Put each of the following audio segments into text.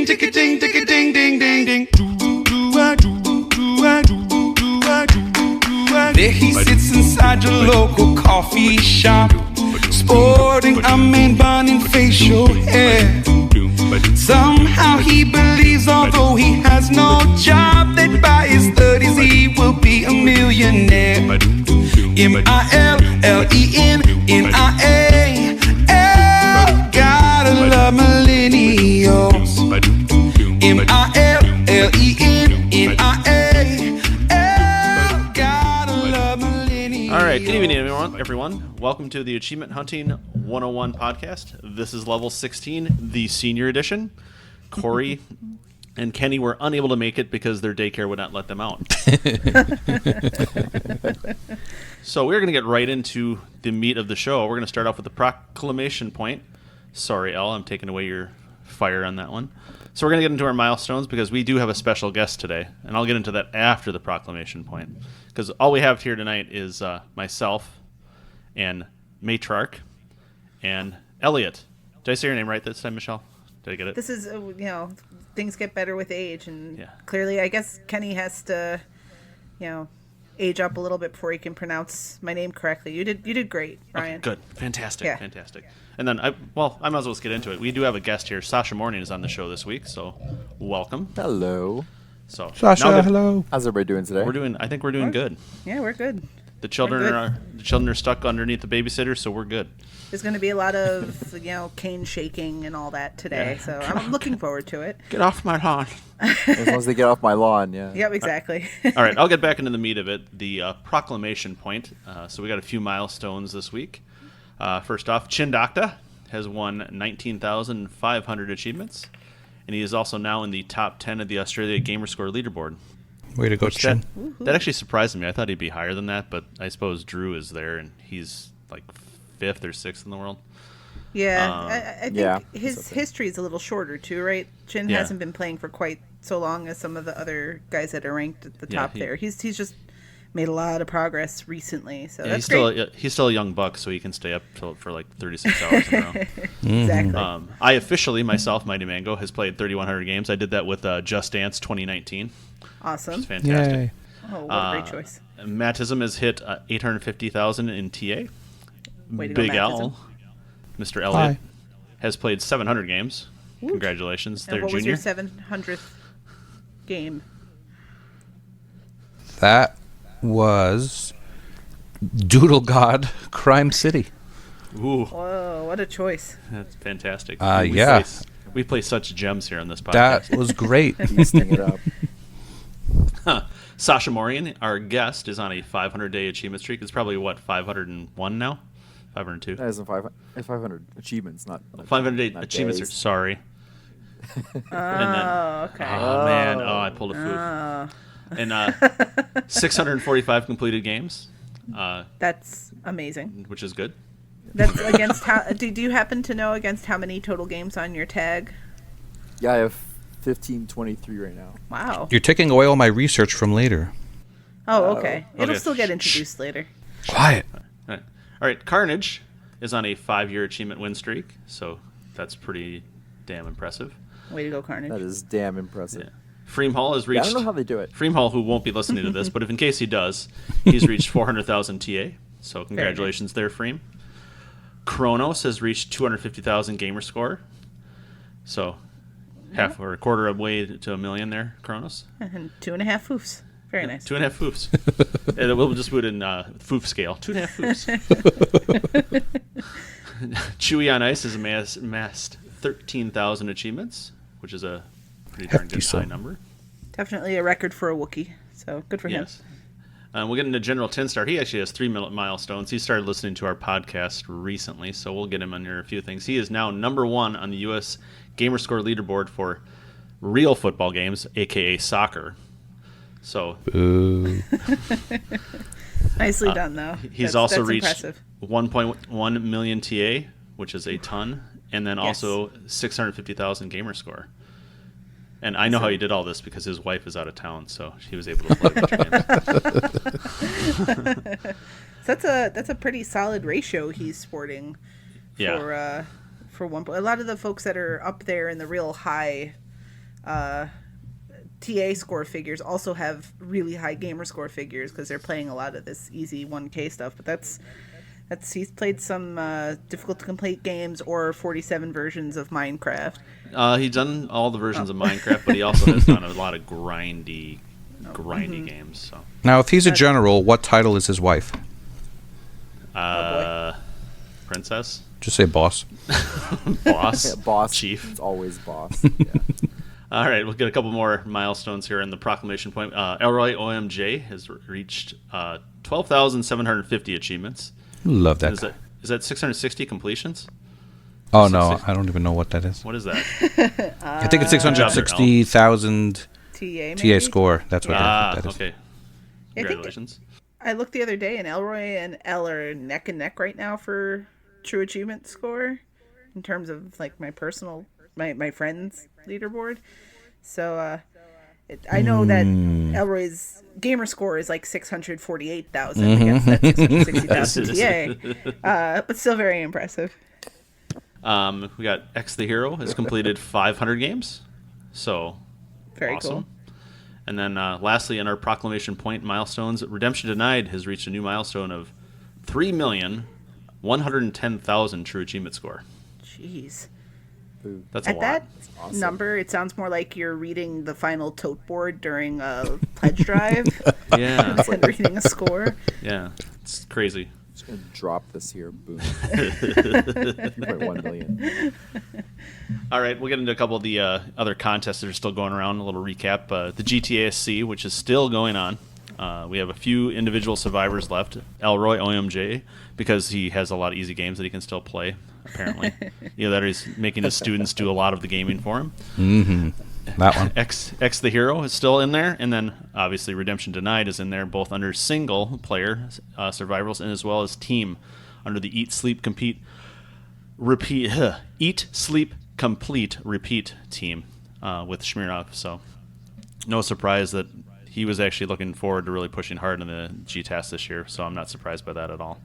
ding, tick ding, ding, ding, ding, ding. There he sits inside your local coffee shop, sporting a man bun and facial hair. Somehow he believes, although he has no job, that by his 30s he will be a millionaire. M-I-L-L-E-N-N-I-A. Gotta love millennials. M-I-L-L-E-N-N-I-A. Gotta love millennials. All right, good evening, everyone. Welcome to the Achievement Hunting 101 podcast. This is level 16, the senior edition. Corey and Kenny were unable to make it because their daycare would not let them out. So we're going to get right into the meat of the show. We're going to start off with the proclamation point. Sorry, Elle, I'm taking away your fire on that one. So we're going to get into our milestones because we do have a special guest today, and I'll get into that after the proclamation point. Because all we have here tonight is myself and Matriarch and Elliot. Did I say your name right this time, Michelle? Did I get it? This is, things get better with age, and Yeah. clearly, I guess Kenny has to, age up a little bit before he can pronounce my name correctly. You did great, Ryan. Okay, good. Fantastic. Yeah. Fantastic. And then, I might as well just get into it. We do have a guest here. Sashamorning is on the show this week, so welcome. Hello. So Sasha, hello. How's everybody doing today? I think we're doing good. Yeah, we're good. The children good. are stuck underneath the babysitter, so we're good. There's going to be a lot of, cane shaking and all that today, Yeah. so I'm looking forward to it. Get off my lawn. As long as they get off my lawn, yeah. Yep, exactly. All right, I'll get back into the meat of it. The proclamation point. So we got a few milestones this week. First off, Chindakta has won 19,500 achievements, and he is also now in the top 10 of the Australia Gamerscore leaderboard. Way to go, Which Chin. that actually surprised me. I thought he'd be higher than that, but I suppose Drew is there, and he's like 5th or 6th in the world. Yeah, I think Yeah, his it's okay. history is a little shorter too, right? Chin Yeah. hasn't been playing for quite so long as some of the other guys that are ranked at the Yeah, top there. He's just made a lot of progress recently, so Yeah, that's great. he's still a young buck, so he can stay up for like 36 hours in a row. Exactly. I officially, myself, Mighty Mango, has played 3,100 games. I did that with Just Dance 2019. Awesome. It's fantastic. Yay. Oh, what a great choice. Mattism has hit 850,000 in TA. Way to go, Big Mattism. L, Mr. Elliott, Hi. has played 700 games. Woot. Congratulations, And there, what was Junior. your 700th game? That was Doodle God Crime City. Ooh, Whoa, what a choice. that's fantastic. Yeah. We play such gems here on this podcast. That was great. Beasting it up. Sashamorning, our guest, is on a 500-day achievement streak. It's probably, 501 now? 502? That isn't 500 achievements, not 500-day not achievements. days. Sorry. Oh, okay. Oh, man. Oh, I pulled a foof. And 645 completed games, That's amazing. which is good. That's against how? Do you happen to know against how many total games on your tag? Yeah, I have 1523 right now. Wow. You're taking away all my research from later. Oh, okay. It'll Okay. still get introduced later. Quiet. All right. Carnage is on a 5-year achievement win streak, so that's pretty damn impressive. Way to go, Carnage. That is damn impressive. Yeah. Freemhall has Yeah, reached... I don't know how they do it. Freemhall, who won't be listening to this, but if in case he does, he's reached 400,000 TA. So congratulations there, Freem. Kronos has reached 250,000 gamer score. So half or a quarter of the way to 1 million there, Kronos. And 2.5 foofs. Very nice. 2.5 foofs. And we'll just put it in foof scale. 2.5 foofs. Chewy on Ice has amassed 13,000 achievements, which is a pretty darn Hefty good high sum. number. Definitely a record for a Wookiee. So good for him. Yes. We'll get into General Tinstar. He actually has 3 milestones. He started listening to our podcast recently, so we'll get him under a few things. He is now number 1 on the U.S. Gamerscore leaderboard for real football games, a.k.a. soccer. So Ooh. Nicely done, though. he's That's also reached impressive. 1.1 million TA, which is a ton, and then Yes. also 650,000 gamer score. And I know how he did all this because his wife is out of town, so he was able to play a bunch of games. So that's a pretty solid ratio he's sporting Yeah. for one. A lot of the folks that are up there in the real high TA score figures also have really high gamer score figures because they're playing a lot of this easy 1K stuff. But that's he's played some difficult to complete games or 47 versions of Minecraft. He's done all the versions of Minecraft, but he also has done a lot of grindy games. So Now, if he's a general, what title is his wife? Princess, Just say boss. boss, Yeah, boss. chief. It's always boss. Yeah. All right, we'll get a couple more milestones here in the proclamation point. Elroy OMJ has reached 12,750 achievements. Love that. Is that 660 completions? Oh, no. I don't even know what that is. What is that? I think it's 660,000 TA maybe? TA score. That's what I think that is. Okay. I think Congratulations. I looked the other day, and Elroy and Elle are neck and neck right now for true achievement score in terms of like my personal, my friends leaderboard. So I know that Elroy's gamer score is like 648,000 against that 660,000 TA, but still very impressive. We got X the Hero has completed 500 games. So Very awesome. cool. And then lastly, in our proclamation point milestones, Redemption Denied has reached a new milestone of 3,110,000 true achievement score. Jeez. Boo. That's a At lot. that awesome. number, it sounds more like you're reading the final tote board during a pledge drive Yeah, than reading a score. yeah, it's crazy. Just gonna drop this here. Boom. 3.1 million. All right, we'll get into a couple of the other contests that are still going around. A little recap: the GTASC, which is still going on. We have a few individual survivors left. Elroy OMJ, because he has a lot of easy games that he can still play. Apparently, that he's making his students do a lot of the gaming for him. Mm-hmm. That one. X the Hero is still in there, and then obviously Redemption Denied is in there, both under single player survivals and as well as team under the Eat Sleep Complete Repeat team with Shmirov. So no surprise that he was actually looking forward to really pushing hard in the GTAS this year. So I'm not surprised by that at all.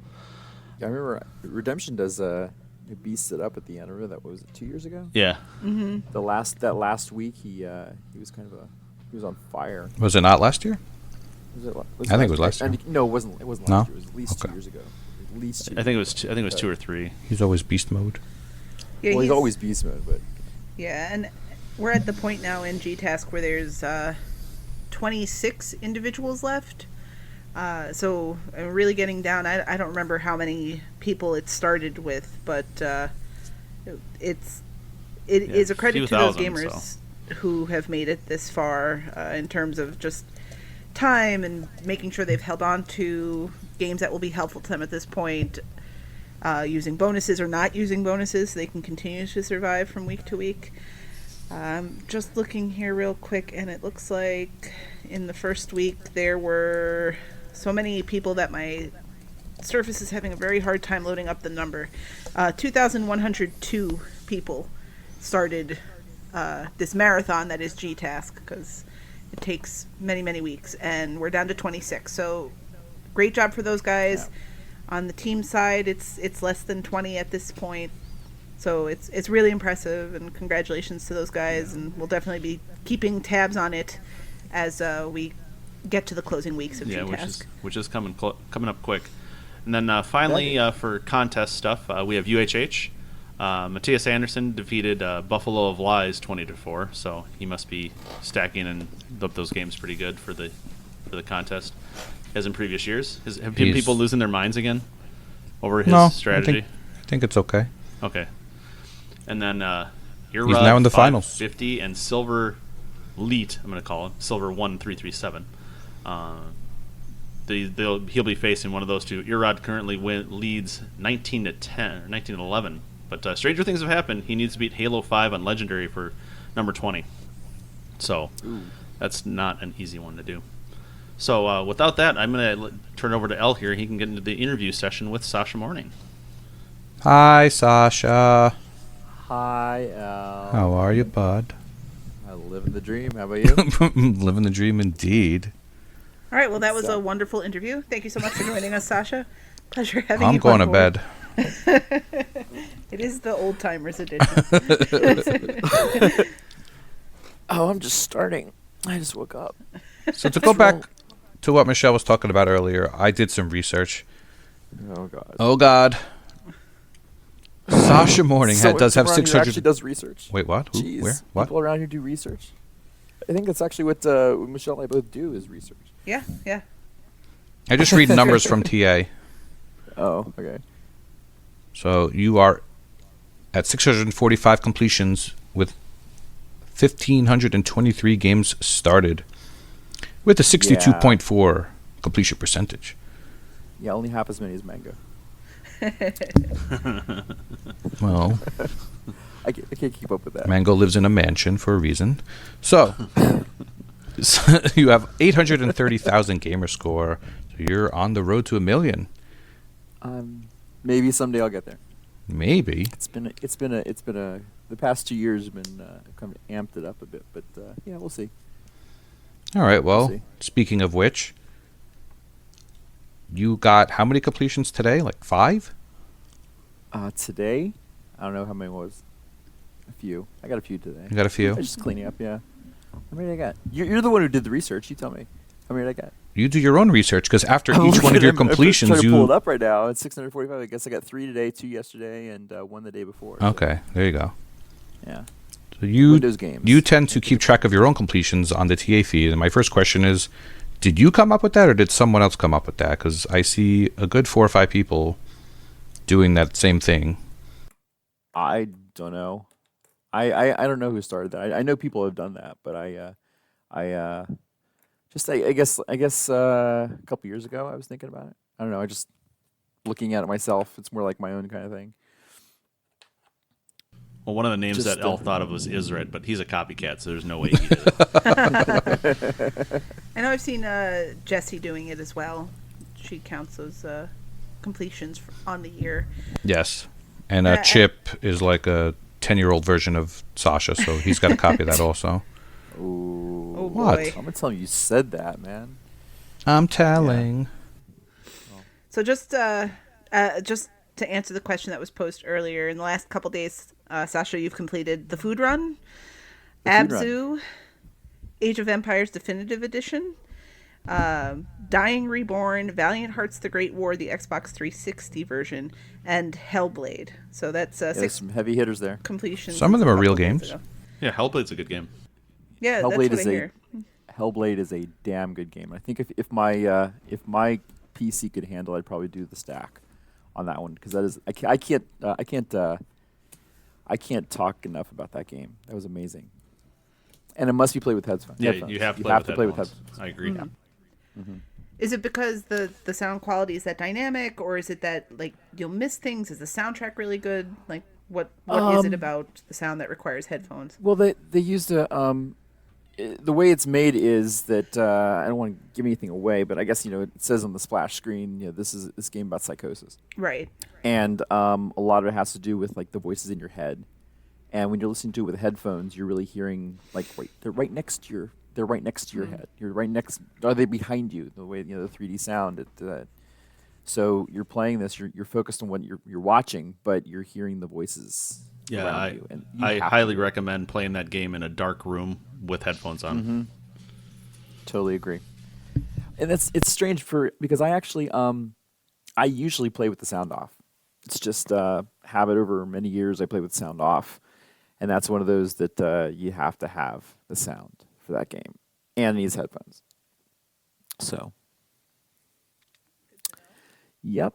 Yeah, I remember Redemption does he beasts it up at the end. Remember that was it 2 years ago? Yeah. That last week he was he was on fire. Was it not last year? Was it, I think it was last year. No, it wasn't. It wasn't No? last year. It was at least Okay. 2 years ago. At least 2 I think it was 2 or 3. He's always beast mode. Yeah, Well, he's always beast mode, but Yeah, and we're at the point now in GTASC where there's 26 individuals left. So I'm really getting down. I don't remember how many people it started with, but it is a credit few to those thousand, gamers who have made it this far in terms of just time and making sure they've held on to games that will be helpful to them at this point, using bonuses or not using bonuses so they can continue to survive from week to week. Just looking here real quick, and it looks like in the first week there were so many people that my Surface is having a very hard time loading up the number. 2,102 people started this marathon that is GTASC, because it takes many, many weeks, and we're down to 26. So great job for those guys. Yeah. On the team side, it's less than 20 at this point. So it's really impressive, and congratulations to those guys, and we'll definitely be keeping tabs on it as we get to the closing weeks of GTASC. which is coming up quick. And then finally, for contest stuff, we have UHH. Matthias Anderson defeated Buffalo of Lies 20-4, so he must be stacking and up those games pretty good for the contest, as in previous years. Have people losing their minds again over his strategy? I think it's okay. Okay. And then He's now in the finals. 50 and Silver Leet, I'm going to call him Silver 1337. He'll be facing one of those two. Irod currently leads 19-10 or 19-11. But stranger things have happened. He needs to beat Halo 5 on Legendary for number 20. So that's not an easy one to do. So without that, I'm going to turn it over to Elle here. He can get into the interview session with Sashamorning. Hi, Sasha. hi, Al. How are you, bud? Living the dream. How about you? Living the dream indeed. All right, well, that was a wonderful interview. Thank you so much for joining us, Sasha. Pleasure having you I'm going to on bed. It is the old timers edition. Oh, I'm just starting. I just woke up. So to go back to what Michelle was talking about earlier, I did some research. Oh god. Oh god. Sashamorning does have 600. Actually does research. Wait, what? Who? Jeez. Where? What? People around here do research. I think that's actually what Michelle and I both do is research. Yeah. I just read numbers from TA. Oh, okay. So you are at 645 completions with 1,523 games started with a 62.4 completion percentage. Yeah, only half as many as Mango. Well, I can't keep up with that. Mango lives in a mansion for a reason. So you have 830,000 gamer score. So you're on the road to 1 million. Maybe someday I'll get there. Maybe. It's been the past 2 years have been kind of amped it up a bit, but yeah, we'll see. All right. Well, see. speaking of which, you got how many completions today? Like 5? Today, I don't know how many it was. A few. I got a few today. You got a few? I was just cleaning up, yeah. How many did I got? You're the one who did the research. You tell me. How many did I got? You do your own research because after each one of your completions, I'm trying to pull it you. up right now. It's 645. I guess I got 3 today, 2 yesterday, and 1 the day before. So, Okay, there you go. yeah. So you Windows games. you tend to keep track of your own completions on the TA feed. And my first question is, did you come up with that or did someone else come up with that? Because I see a good 4 or 5 people doing that same thing. I don't know. I don't know who started that. I know people have done that, but I guess a couple years ago I was thinking about it. I don't know. I just looking at it myself. It's more like my own kind of thing. Well, one of the names Just, that Elle thought of was Isred, but he's a copycat, so there's no way he did it. I know I've seen Jessie doing it as well. She counts those completions on the year. Yes. And Chip is like a 10-year-old version of Sasha, so he's got a copy of that also. Ooh. Oh What? boy. I'm gonna tell you said that, man. I'm telling. So just to answer the question that was posed earlier, in the last couple days, Sasha, you've completed the Food Run, Abzu, Age of Empires Definitive Edition, Dying Reborn, Valiant Hearts: The Great War, the Xbox 360 version, and Hellblade. So that's There's 6 some heavy hitters there. completions. Some of them are real a couple days games. ago. Yeah, Hellblade's a good game. Yeah, Hellblade that's what I hear. Hellblade is a damn good game. I think if my PC could handle it, I'd probably do the stack on that one because that is I can't talk enough about that game. That was amazing, and it must be played with headphones. Yeah, you have to play with headphones. I agree. Mm-hmm. Is it because the sound quality is that dynamic, or is it that like you'll miss things? Is the soundtrack really good? Like what is it about the sound that requires headphones? Well, they used the way it's made is that I don't want to give anything away, but I guess it says on the splash screen, this is this game about psychosis, Right. and a lot of it has to do with like the voices in your head, and when you're listening to it with headphones, you're really hearing like they're right next to your head. You're right next. Are they behind you? The way the 3D sound. So you're playing this. You're focused on what you're watching, but you're hearing the voices. Yeah, around you, and you I have highly to. recommend playing that game in a dark room with headphones on. Mm-hmm. Totally agree. And it's strange because I actually I usually play with the sound off. It's just habit over many years. I play with sound off, and that's one of those that you have to have the sound for that game, and these headphones. So, yep.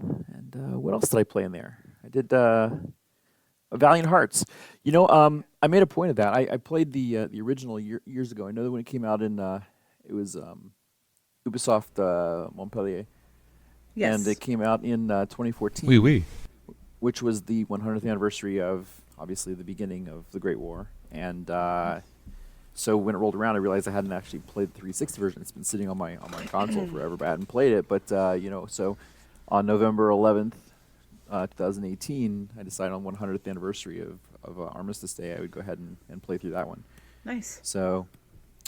And what else did I play in there? I did Valiant Hearts. I made a point of that. I played the original years ago. I know that when it came out in it was Ubisoft Montpellier. Yes. And it came out in 2014. Oui. Which was the 100th anniversary of obviously the beginning of the Great War. And so when it rolled around, I realized I hadn't actually played the 360 version. It's been sitting on my console forever, but I hadn't played it. But so on November 11th. 2018, I decided on 100th anniversary of Armistice Day, I would go ahead and play through that one. Nice. So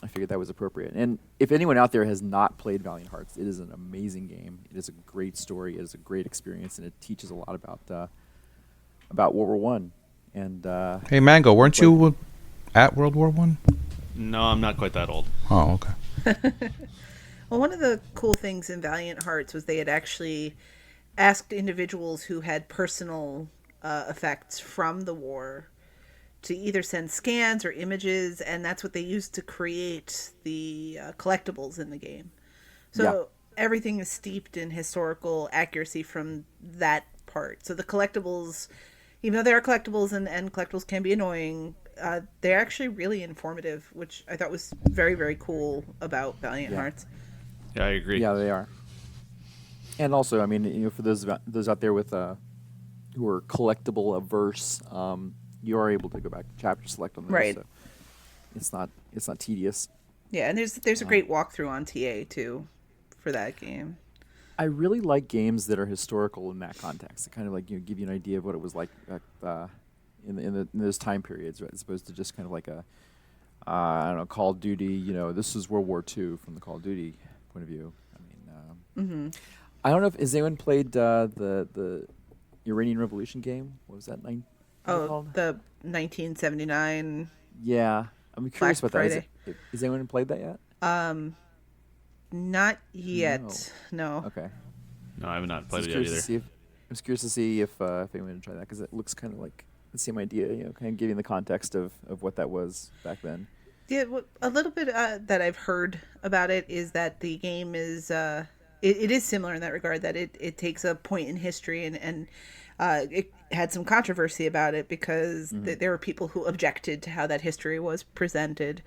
I figured that was appropriate. And if anyone out there has not played Valiant Hearts, it is an amazing game. It is a great story. It is a great experience, and it teaches a lot about World War I. And Hey, Mango, weren't you at World War One? No, I'm not quite that old. Oh, okay. Well, one of the cool things in Valiant Hearts was they had actually asked individuals who had personal effects from the war to either send scans or images, and that's what they used to create the collectibles in the game. So everything is steeped in historical accuracy from that part. So the collectibles, even though they are collectibles and collectibles can be annoying, they're actually really informative, which I thought was very, very cool about Valiant Hearts. Yeah, I agree. Yeah, they are. And also, I mean, for those out there with who are collectible averse, you are able to go back to chapter select on those. Right. So it's not tedious. Yeah, and there's a great walkthrough on TA too for that game. I really like games that are historical in that context. It kind of like give you an idea of what it was like in those time periods, right? As opposed to just kind of like a I don't know, Call of Duty. This is World War II from the Call of Duty point of view. I mean, I don't know if has anyone played the Iranian Revolution game. What was that? Called? The 1979. Yeah, I'm curious Black about Friday. that. Has anyone played that yet? Not yet. No. Okay. No, I have not played I it yet either. was curious to see if anyone would try that, because it looks kind of like the same idea, kind of giving the context of what that was back then. Yeah, a little bit that I've heard about it is that the game is it is similar in that regard, that it takes a point in history and it had some controversy about it because there were people who objected to how that history was presented.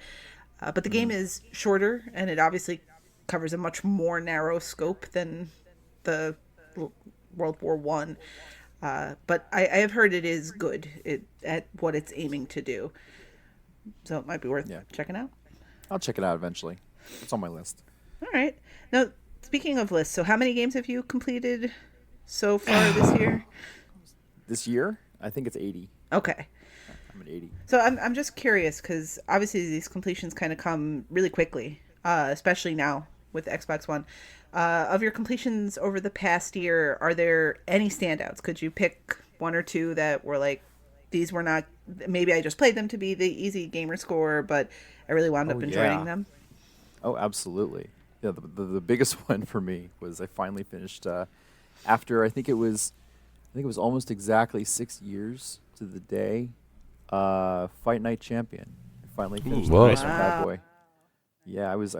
But the game is shorter, and it obviously covers a much more narrow scope than the World War One. But I have heard it is good at what it's aiming to do. So it might be worth checking out. I'll check it out eventually. It's on my list. All right. Now, speaking of lists, so how many games have you completed so far this year? This year, I think it's 80. Okay. I'm at 80. So I'm just curious, because obviously these completions kind of come really quickly, especially now with Xbox One. Of your completions over the past year, are there any standouts? Could you pick one or two that were like, these were not, maybe I just played them to be the EZ Gamerscore, but I really wound up enjoying them? Oh, absolutely. Yeah, the biggest one for me was I finally finished after I think it was almost exactly 6 years to the day. Fight Night Champion. I finally finished Whoa. that bad boy. Yeah, I was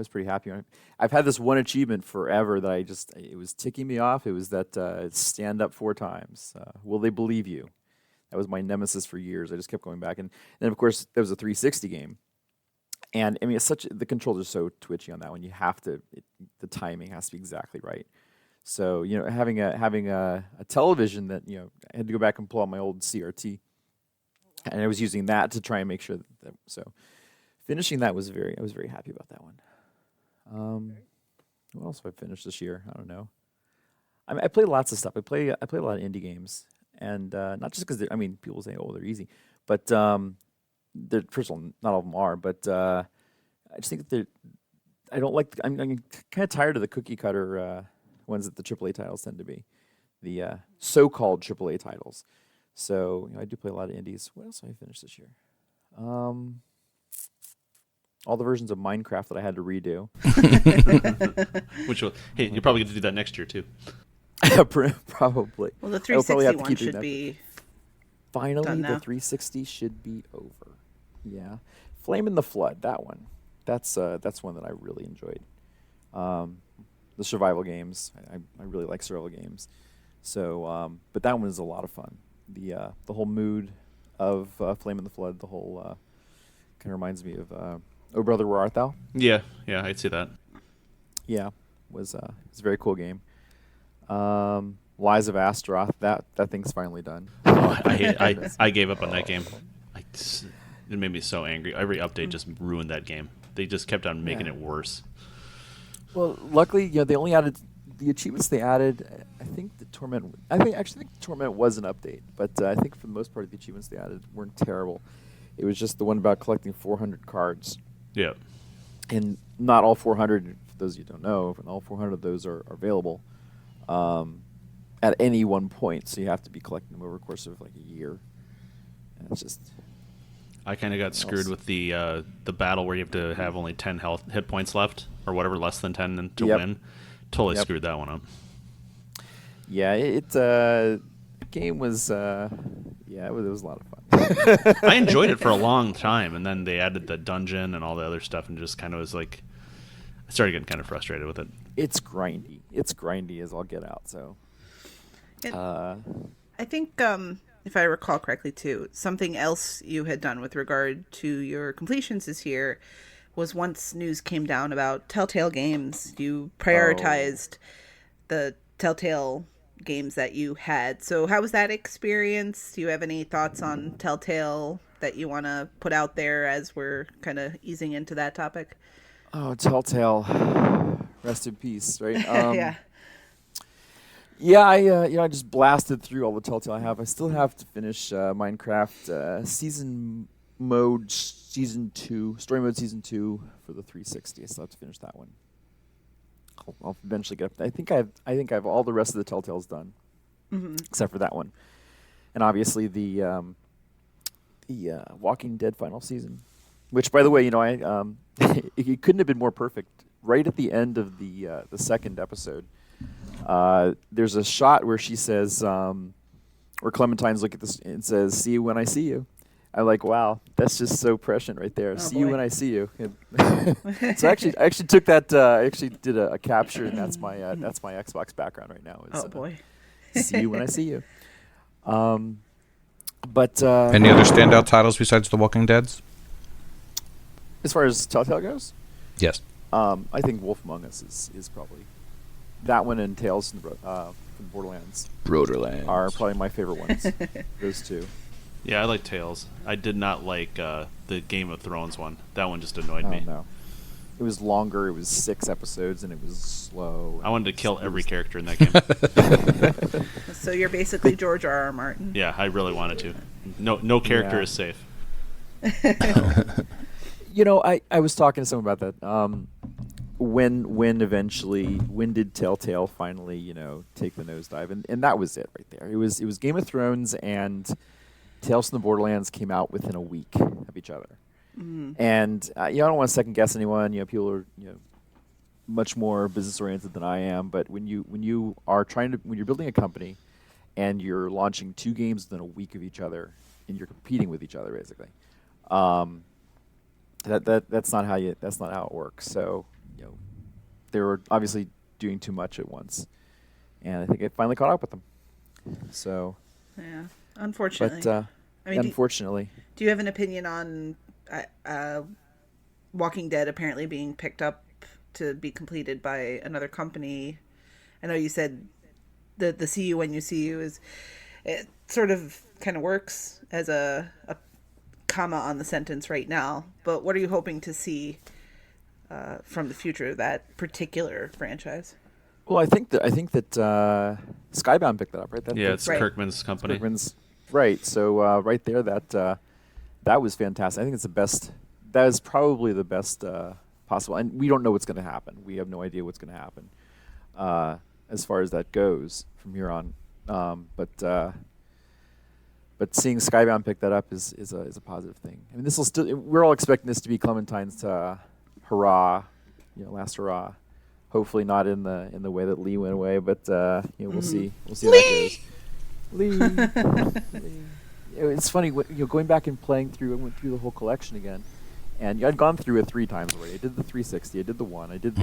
pretty happy. I've had this one achievement forever that it was ticking me off. It was that stand up 4 times. Will they believe you? That was my nemesis for years. I just kept going back, and then of course there was a 360 game, and I mean the controls are so twitchy on that one. You have to the timing has to be exactly right. So having a television that I had to go back and pull out my old CRT, and I was using that to try and make sure that so. Finishing that I was very happy about that one. What else have I finished this year? I don't know. I play lots of stuff. I play a lot of indie games, and not just because people say, "Oh, they're easy," but they're, first of all, not all of them are. But I just think that I don't like. I'm kind of tired of the cookie cutter ones that the AAA titles tend to be, the so-called AAA titles. So I do play a lot of indies. What else have I finished this year? All the versions of Minecraft that I had to redo. You're probably going to do that next year too. Probably. Well, the 360 one should be finally done now. The 360 should be over. Yeah, Flame in the Flood. That one. That's one that I really enjoyed. The survival games. I really like survival games. So, but that one is a lot of fun. The whole mood of Flame in the Flood. The whole kind of reminds me of. Oh Brother, Where Art Thou? Yeah, I'd see that. Yeah, it's a very cool game. Lies of Astaroth, that thing's finally done. Oh, I gave up on that game. It made me so angry. Every update just ruined that game. They just kept on making it worse. Well, luckily, they only added the achievements they added. I think the Torment. I actually think Torment was an update, but I think for the most part, the achievements they added weren't terrible. It was just the one about collecting 400 cards. Yeah. And not all 400, for those of you who don't know, all 400 of those are available at any one point. So you have to be collecting them over the course of like a year. And it's just... I kind of got screwed with the battle where you have to have only 10 hit points left, or whatever, less than 10 to win. Totally screwed that one up. Yeah, the game was it was a lot of fun. I enjoyed it for a long time, and then they added the dungeon and all the other stuff, and just kind of was like, I started getting kind of frustrated with it. It's grindy. It's grindy as all get out. So, I think, if I recall correctly, too, something else you had done with regard to your completions this year was once news came down about Telltale games, you prioritized the Telltale games that you had. So how was that experience? Do you have any thoughts on Telltale that you want to put out there as we're kind of easing into that topic? Oh, Telltale, rest in peace, right? Yeah. Yeah, I just blasted through all the Telltale I have. I still have to finish Minecraft Season Mode Season 2, Story Mode Season 2 for the 360. I still have to finish that one. I'll eventually get up. I think I have all the rest of the Telltales done, except for that one, and obviously the Walking Dead final season, which, by the way, it couldn't have been more perfect. Right at the end of the second episode, there's a shot where she says, where Clementine's looking at this and says, "See you when I see you." I'm like, wow, that's just so prescient right there. See you when I see you. So I actually took that. I actually did a capture, and that's my Xbox background right now. Oh boy. See you when I see you. But Any other standout titles besides The Walking Dead's? As far as Telltale goes, Yes. I think Wolf Among Us is probably that one, and Tales from Borderlands are probably my favorite ones. Those two. Yeah, I like Tales. I did not like the Game of Thrones one. That one just annoyed me. No. It was longer. It was 6 episodes, and it was slow. I wanted to kill every character in that game. So you're basically George R.R. Martin. Yeah, I really wanted to. No character is safe. I was talking to someone about that. When did Telltale finally, take the nosedive? And that was it right there. It was Game of Thrones and Tales from the Borderlands came out within a week of each other. And I don't want to second guess anyone. People are much more business oriented than I am. But when you're building a company and you're launching 2 games within a week of each other and you're competing with each other basically, that's not how it works. So they were obviously doing too much at once, and I think it finally caught up with them. So yeah, unfortunately. But unfortunately, do you have an opinion on Walking Dead apparently being picked up to be completed by another company? I know you said the "see you when you see you" it sort of kind of works as a comma on the sentence right now, but what are you hoping to see from the future of that particular franchise? Well, I think that Skybound picked that up, right? It's right. Kirkman's company. Kirkman's, right. So right there, that was fantastic. I think it's the best. That is probably the best possible. And we don't know what's going to happen. We have no idea what's going to happen as far as that goes from here on. But seeing Skybound pick that up is a positive thing. I mean, we're all expecting this to be Clementine's hurrah, last hurrah. Hopefully not in the way that Lee went away, but we'll see. We'll see how that goes. Lee. It's funny, going back and playing through. I went through the whole collection again, and I'd gone through it 3 times already. I did the 360, I did the 1, I did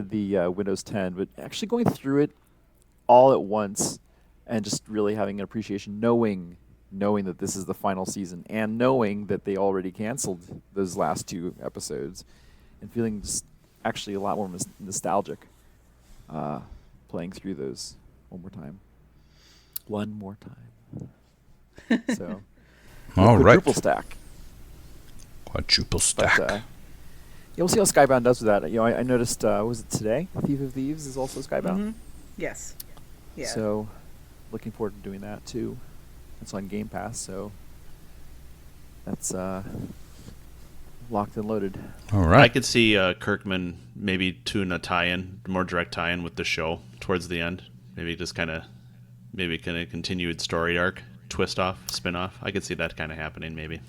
the Windows 10, but actually going through it all at once. And just really having an appreciation, knowing that this is the final season, and knowing that they already canceled those last 2 episodes, and feeling just actually a lot more nostalgic playing through those one more time. So, all right. Quadruple stack. Quadruple stack. But, we'll see how Skybound does with that. I noticed. Was it today? Thief of Thieves is also Skybound. Mm-hmm. Yes. Yeah. So, looking forward to doing that too. It's on Game Pass, so that's locked and loaded. All right. I could see Kirkman maybe doing a more direct tie-in with the show towards the end. Maybe just kind of continued story arc, twist off, spin off. I could see that kind of happening maybe.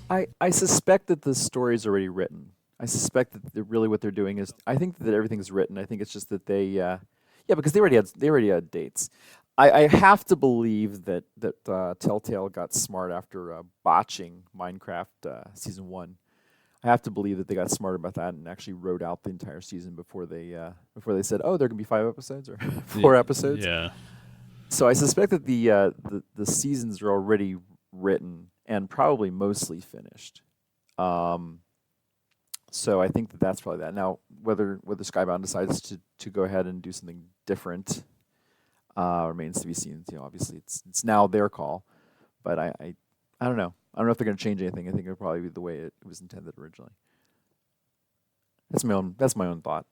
I suspect that the story's already written. I suspect that really what they're doing is, I think that everything's written. I think it's just that they, because they already had dates. I have to believe that Telltale got smart after botching Minecraft season 1. I have to believe that they got smart about that and actually wrote out the entire season before they said, oh, there can be 5 episodes or 4 episodes. Yeah. So I suspect that the seasons are already written and probably mostly finished. So I think that that's probably that. Now, whether Skybound decides to go ahead and do something different remains to be seen. Obviously it's now their call, but I don't know. I don't know if they're going to change anything. I think it'll probably be the way it was intended originally. That's my own thought.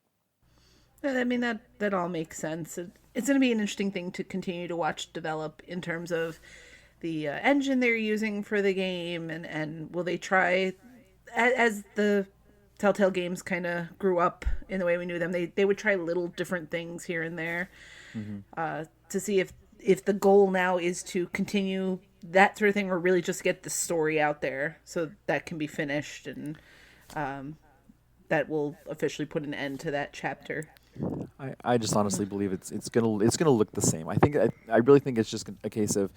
I mean, that all makes sense. It's going to be an interesting thing to continue to watch develop in terms of the engine they're using for the game, and will they try, as the Telltale games kind of grew up in the way we knew them, they would try little different things here and there to see if the goal now is to continue that sort of thing, or really just get the story out there so that can be finished, and that will officially put an end to that chapter. I just honestly believe it's gonna look the same. I really think it's just a case of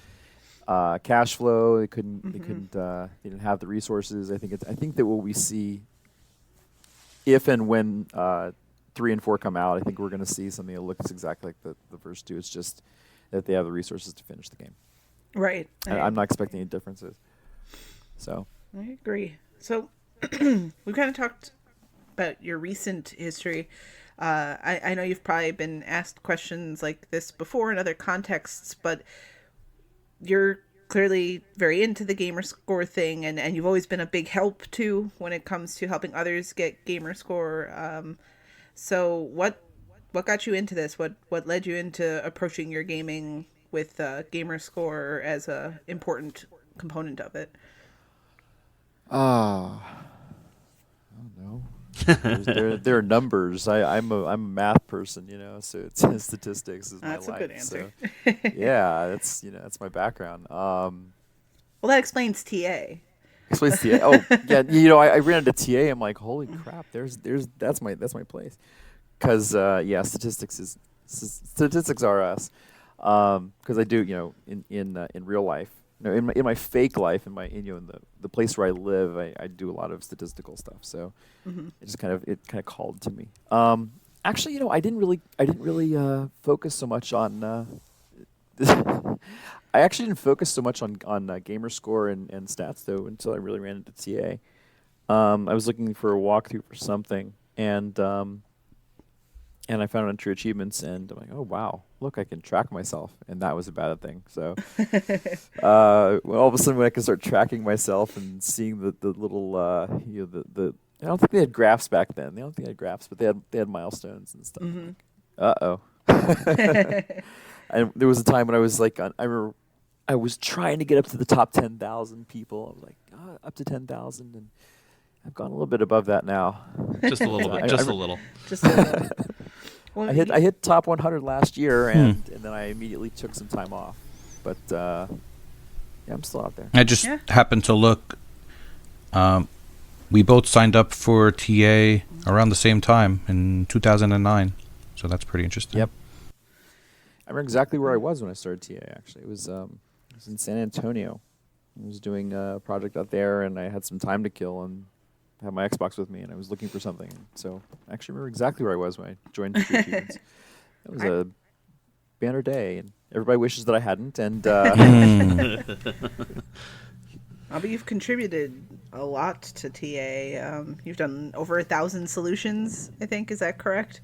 cash flow. They didn't have the resources. I think that what we see, if and when 3 and 4 come out, I think we're going to see something that looks exactly like the first 2. It's just that they have the resources to finish the game. Right. I'm not expecting any differences. So I agree. So we've kind of talked about your recent history. I know you've probably been asked questions like this before in other contexts, but you're clearly very into the Gamerscore thing, and you've always been a big help too when it comes to helping others get Gamerscore. So what got you into this? What led you into approaching your gaming with Gamerscore as a important component of it? I don't know. There are numbers. I'm a math person, so it's statistics is my life. That's a good answer. So, yeah, that's my background. Well, that explains TA. Explains TA. Oh, yeah. I ran into TA. I'm like, holy crap! That's my place. Because statistics are us. Because I do, in real life, in my fake life, in the place where I live, I do a lot of statistical stuff. So it just kind of called to me. Actually, I didn't really focus so much on. I actually didn't focus so much on Gamerscore and stats though until I really ran into TA. I was looking for a walkthrough for something, and I found it on True Achievements, and I'm like, oh wow, look, I can track myself, and that was a bad thing. So, all of a sudden, when I can start tracking myself and seeing the little, the I don't think they had graphs back then. They don't think they had graphs, but they had milestones and stuff. Mm-hmm. Like, and there was a time when I was like, I was trying to get up to the top 10,000 people. I was like, up to 10,000, and I've gone a little bit above that now. Just a little bit. Just a little. Just a little. Well, I hit top 100 last year, and then I immediately took some time off. But I'm still out there. I just happened to look. We both signed up for TA around the same time in 2009, so that's pretty interesting. Yep. I remember exactly where I was when I started TA. Actually, it was in San Antonio. I was doing a project out there, and I had some time to kill, and had my Xbox with me, and I was looking for something. So I actually remember exactly where I was when I joined True Achievements. It was a banner day, and everybody wishes that I hadn't. And but you've contributed a lot to TA. You've done over 1,000 solutions, I think. Is that correct?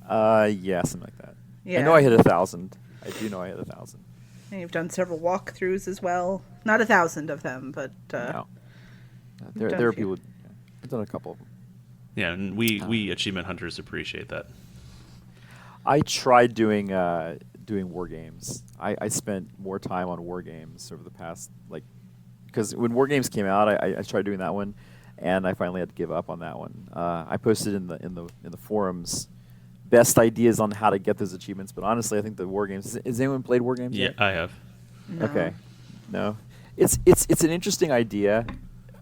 Yeah, something like that. Yeah. I know I hit 1,000. I do know I hit 1,000. And you've done several walkthroughs as well. Not 1,000 of them, but no. There are people. I've done a couple of them. Yeah, and we achievement hunters appreciate that. I tried doing war games. I spent more time on war games over the past because when war games came out, I tried doing that one, and I finally had to give up on that one. I posted in the forums best ideas on how to get those achievements, but honestly, I think the war games. Has anyone played war games? Yeah, yet? I have. No. Okay, no. It's an interesting idea.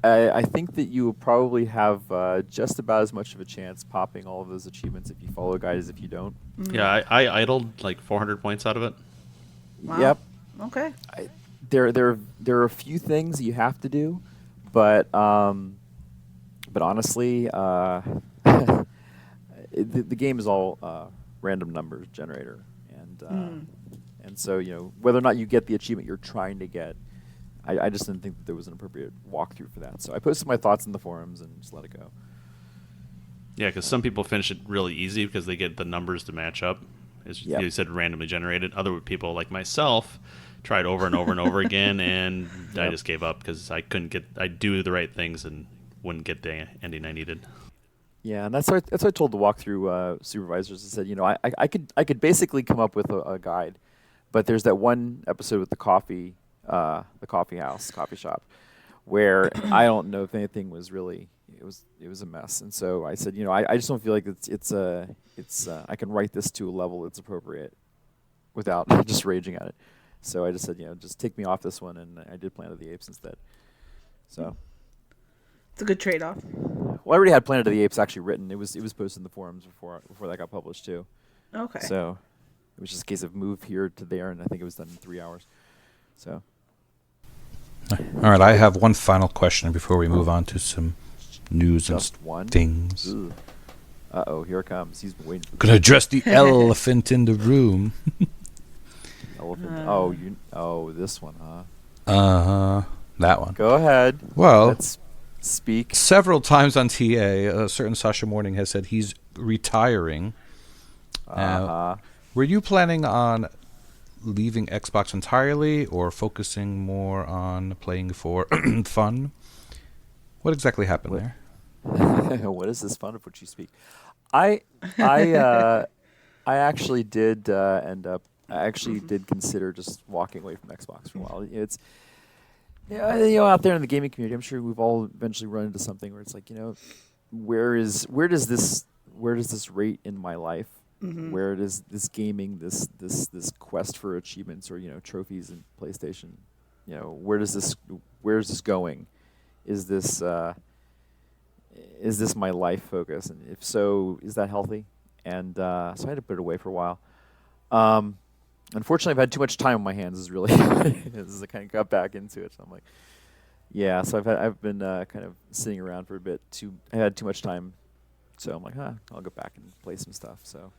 I think that you will probably have just about as much of a chance popping all of those achievements if you follow a guide as if you don't. Yeah, I idled like 400 points out of it. Wow. Yep. Okay. There are a few things you have to do, but honestly, the game is all random numbers generator, and so whether or not you get the achievement you're trying to get, I just didn't think that there was an appropriate walkthrough for that. So I posted my thoughts in the forums and just let it go. Yeah, because some people finish it really easy because they get the numbers to match up. As you said, randomly generated. Other people, like myself, tried over and over and over again, and I just gave up because I couldn't get. I'd do the right things and wouldn't get the ending I needed. Yeah, and that's what I told the walkthrough supervisors. I said, I could basically come up with a guide, but there's that one episode with the coffee shop, where I don't know if anything was really. It was a mess, and so I said, I just don't feel like it's I can write this to a level that's appropriate without just raging at it. So I just said, just take me off this one, and I did Planet of the Apes instead. So It's a good trade-off. well, I already had Planet of the Apes actually written. It was posted in the forums before that got published too. Okay. So it was just a case of move here to there, and I think it was done in 3 hours. So All right, I have one final question before we move on to some news and just one things. Uh-oh, here it comes. He's been waiting. Gonna address the elephant in the room. Elephant. This one, huh? That one. Go ahead. Well, Let's speak. several times on TA, a certain Sashamorning has said he's retiring. Were you planning on leaving Xbox entirely or focusing more on playing for fun? What exactly happened there? What is this fun of which you speak? I actually did end up. I actually did consider just walking away from Xbox for a while. It's out there in the gaming community, I'm sure we've all eventually run into something where it's like, where does this rate in my life? Mm-hmm. Where does this gaming, this quest for achievements or trophies in PlayStation, where is this going? Is this my life focus? And if so, is that healthy? And so I had to put it away for a while. Unfortunately, I've had too much time on my hands. Is really as I kind of got back into it. So I'm like, yeah. So I've been kind of sitting around for a bit. I had too much time, so I'm like, I'll go back and play some stuff. So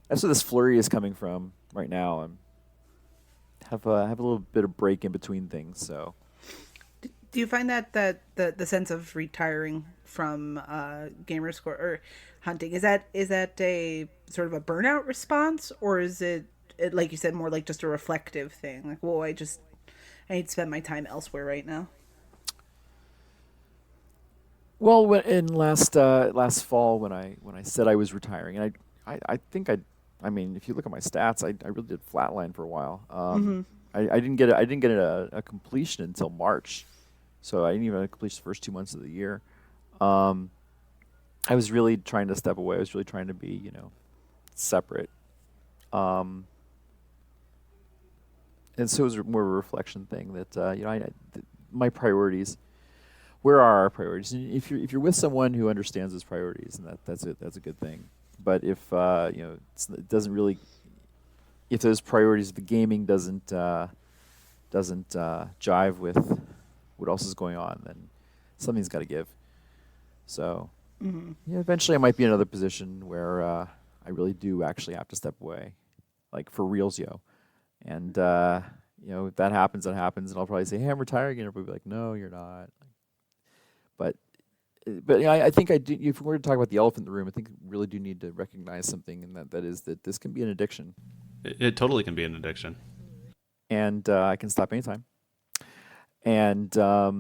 that's where this flurry is coming from right now. Have a little bit of break in between things. So. Do you find that the sense of retiring from Gamerscore or hunting is that a sort of a burnout response, or is it like you said more like just a reflective thing? Like, whoa, I need to spend my time elsewhere right now. Well, in last fall when I said I was retiring, and I think I mean if you look at my stats, I really did flatline for a while. I didn't get a completion until March. So I didn't even complete the first 2 months of the year. I was really trying to step away. I was really trying to be, separate. And so it was more of a reflection thing that, my priorities. Where are our priorities? And if you're with someone who understands those priorities, and that's a good thing. But if it doesn't really, if those priorities, the gaming doesn't jive with what else is going on, then something's got to give. So eventually I might be in another position where I really do actually have to step away, like for reals, and if that happens, that happens, and I'll probably say, hey, I'm retiring, and everybody will be like, no, you're not. But I think I do. If we're to talk about the elephant in the room, I think we really do need to recognize something, and that is that this can be an addiction. It totally can be an addiction. And I can stop anytime. And I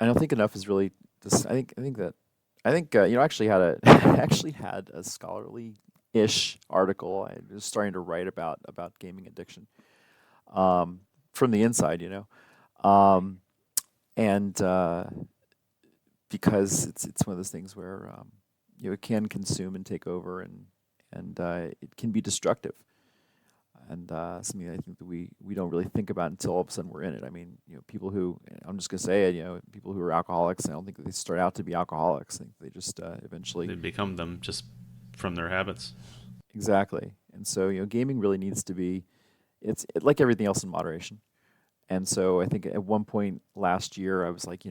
don't think enough is really. I actually had a scholarly-ish article. I was starting to write about gaming addiction from the inside, and because it's one of those things where it can consume and take over, and it can be destructive. and something I think that we don't really think about until all of a sudden we're in it. I mean, people who, I'm just gonna say it, people who are alcoholics, I don't think that they start out to be alcoholics. I think they just eventually They become them just from their habits. exactly. And so gaming really needs to be, like everything else in moderation. And so I think at one point last year I was like,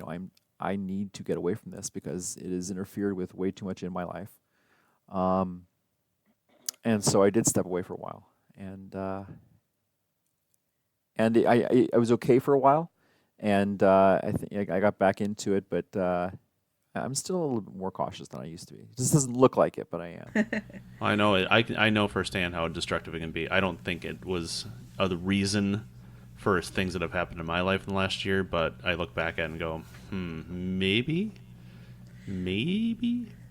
I need to get away from this because it has interfered with way too much in my life. And so I did step away for a while, and I was okay for a while, and I think I got back into it, but I'm still a little bit more cautious than I used to be. It just doesn't look like it, but I am. I know it. I know firsthand how destructive it can be. I don't think it was the reason for things that have happened in my life in the last year, but I look back at it and go, maybe,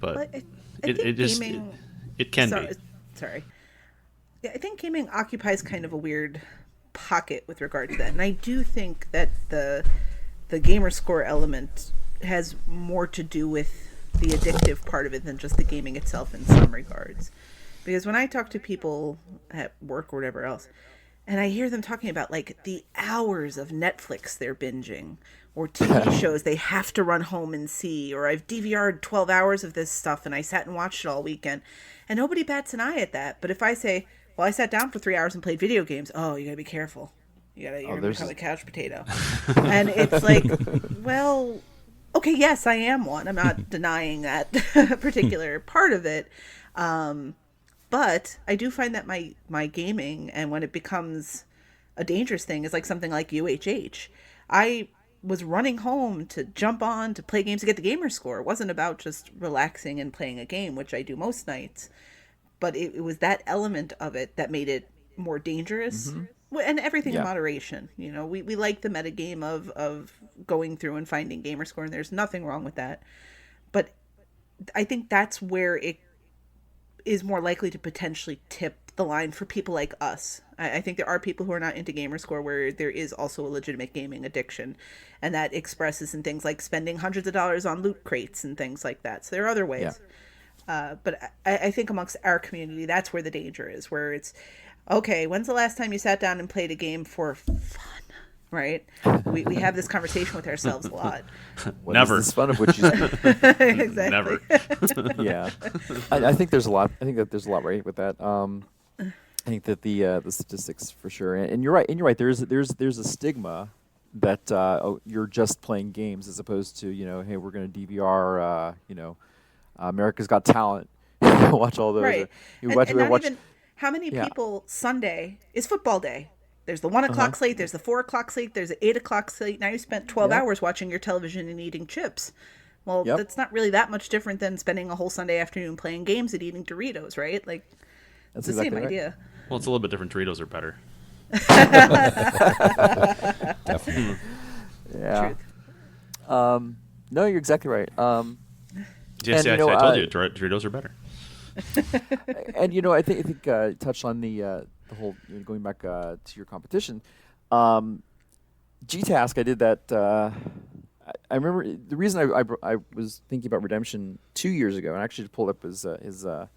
but I it think just gaming, it can be. Sorry. Yeah, I think gaming occupies kind of a weird pocket with regard to that. And I do think that the Gamerscore element has more to do with the addictive part of it than just the gaming itself in some regards. Because when I talk to people at work or whatever else, and I hear them talking about like the hours of Netflix they're binging or TV shows they have to run home and see, or I've DVR'd 12 hours of this stuff and I sat and watched it all weekend. And nobody bats an eye at that. But if I say, well, I sat down for 3 hours and played video games, oh, you gotta be careful. You're gonna become a couch potato. And it's like, well, okay, yes, I am one. I'm not denying that particular part of it. But I do find that my gaming, and when it becomes a dangerous thing, is like something like UHH. I was running home to jump on to play games to get the gamer score. It wasn't about just relaxing and playing a game, which I do most nights. But it was that element of it that made it more dangerous. Mm-hmm. And everything in moderation. We like the metagame of going through and finding gamer score, and there's nothing wrong with that. But I think that's where it is more likely to potentially tip the line for people like us. I think there are people who are not into Gamerscore where there is also a legitimate gaming addiction, and that expresses in things like spending hundreds of dollars on loot crates and things like that. So there are other ways. But I think amongst our community, that's where the danger is, where it's, okay, when's the last time you sat down and played a game for fun? Right? We have this conversation with ourselves a lot. Never. Is this fun of which you Exactly. Never. Yeah. I think there's a lot. I think that there's a lot right with that. I think that the statistics for sure, and you're right. And you're right. There's a stigma that you're just playing games as opposed to hey, we're going to DVR America's Got Talent. Watch all those. Right. How many people Sunday is football day? There's the 1 o'clock slate, there's the 4 o'clock slate, there's the 8 o'clock slate. Now you spent 12 hours watching your television and eating chips. Well, that's not really that much different than spending a whole Sunday afternoon playing games and eating Doritos, right? Like, that's it's the same idea. Well, it's a little bit different. Doritos are better. Definitely. Yeah. No, you're exactly right. Yes, I told you Doritos are better. And I think touched on the whole going back to your competition. G-Task, I did that. I remember the reason I was thinking about Redemption 2 years ago, and I actually pulled up his gaming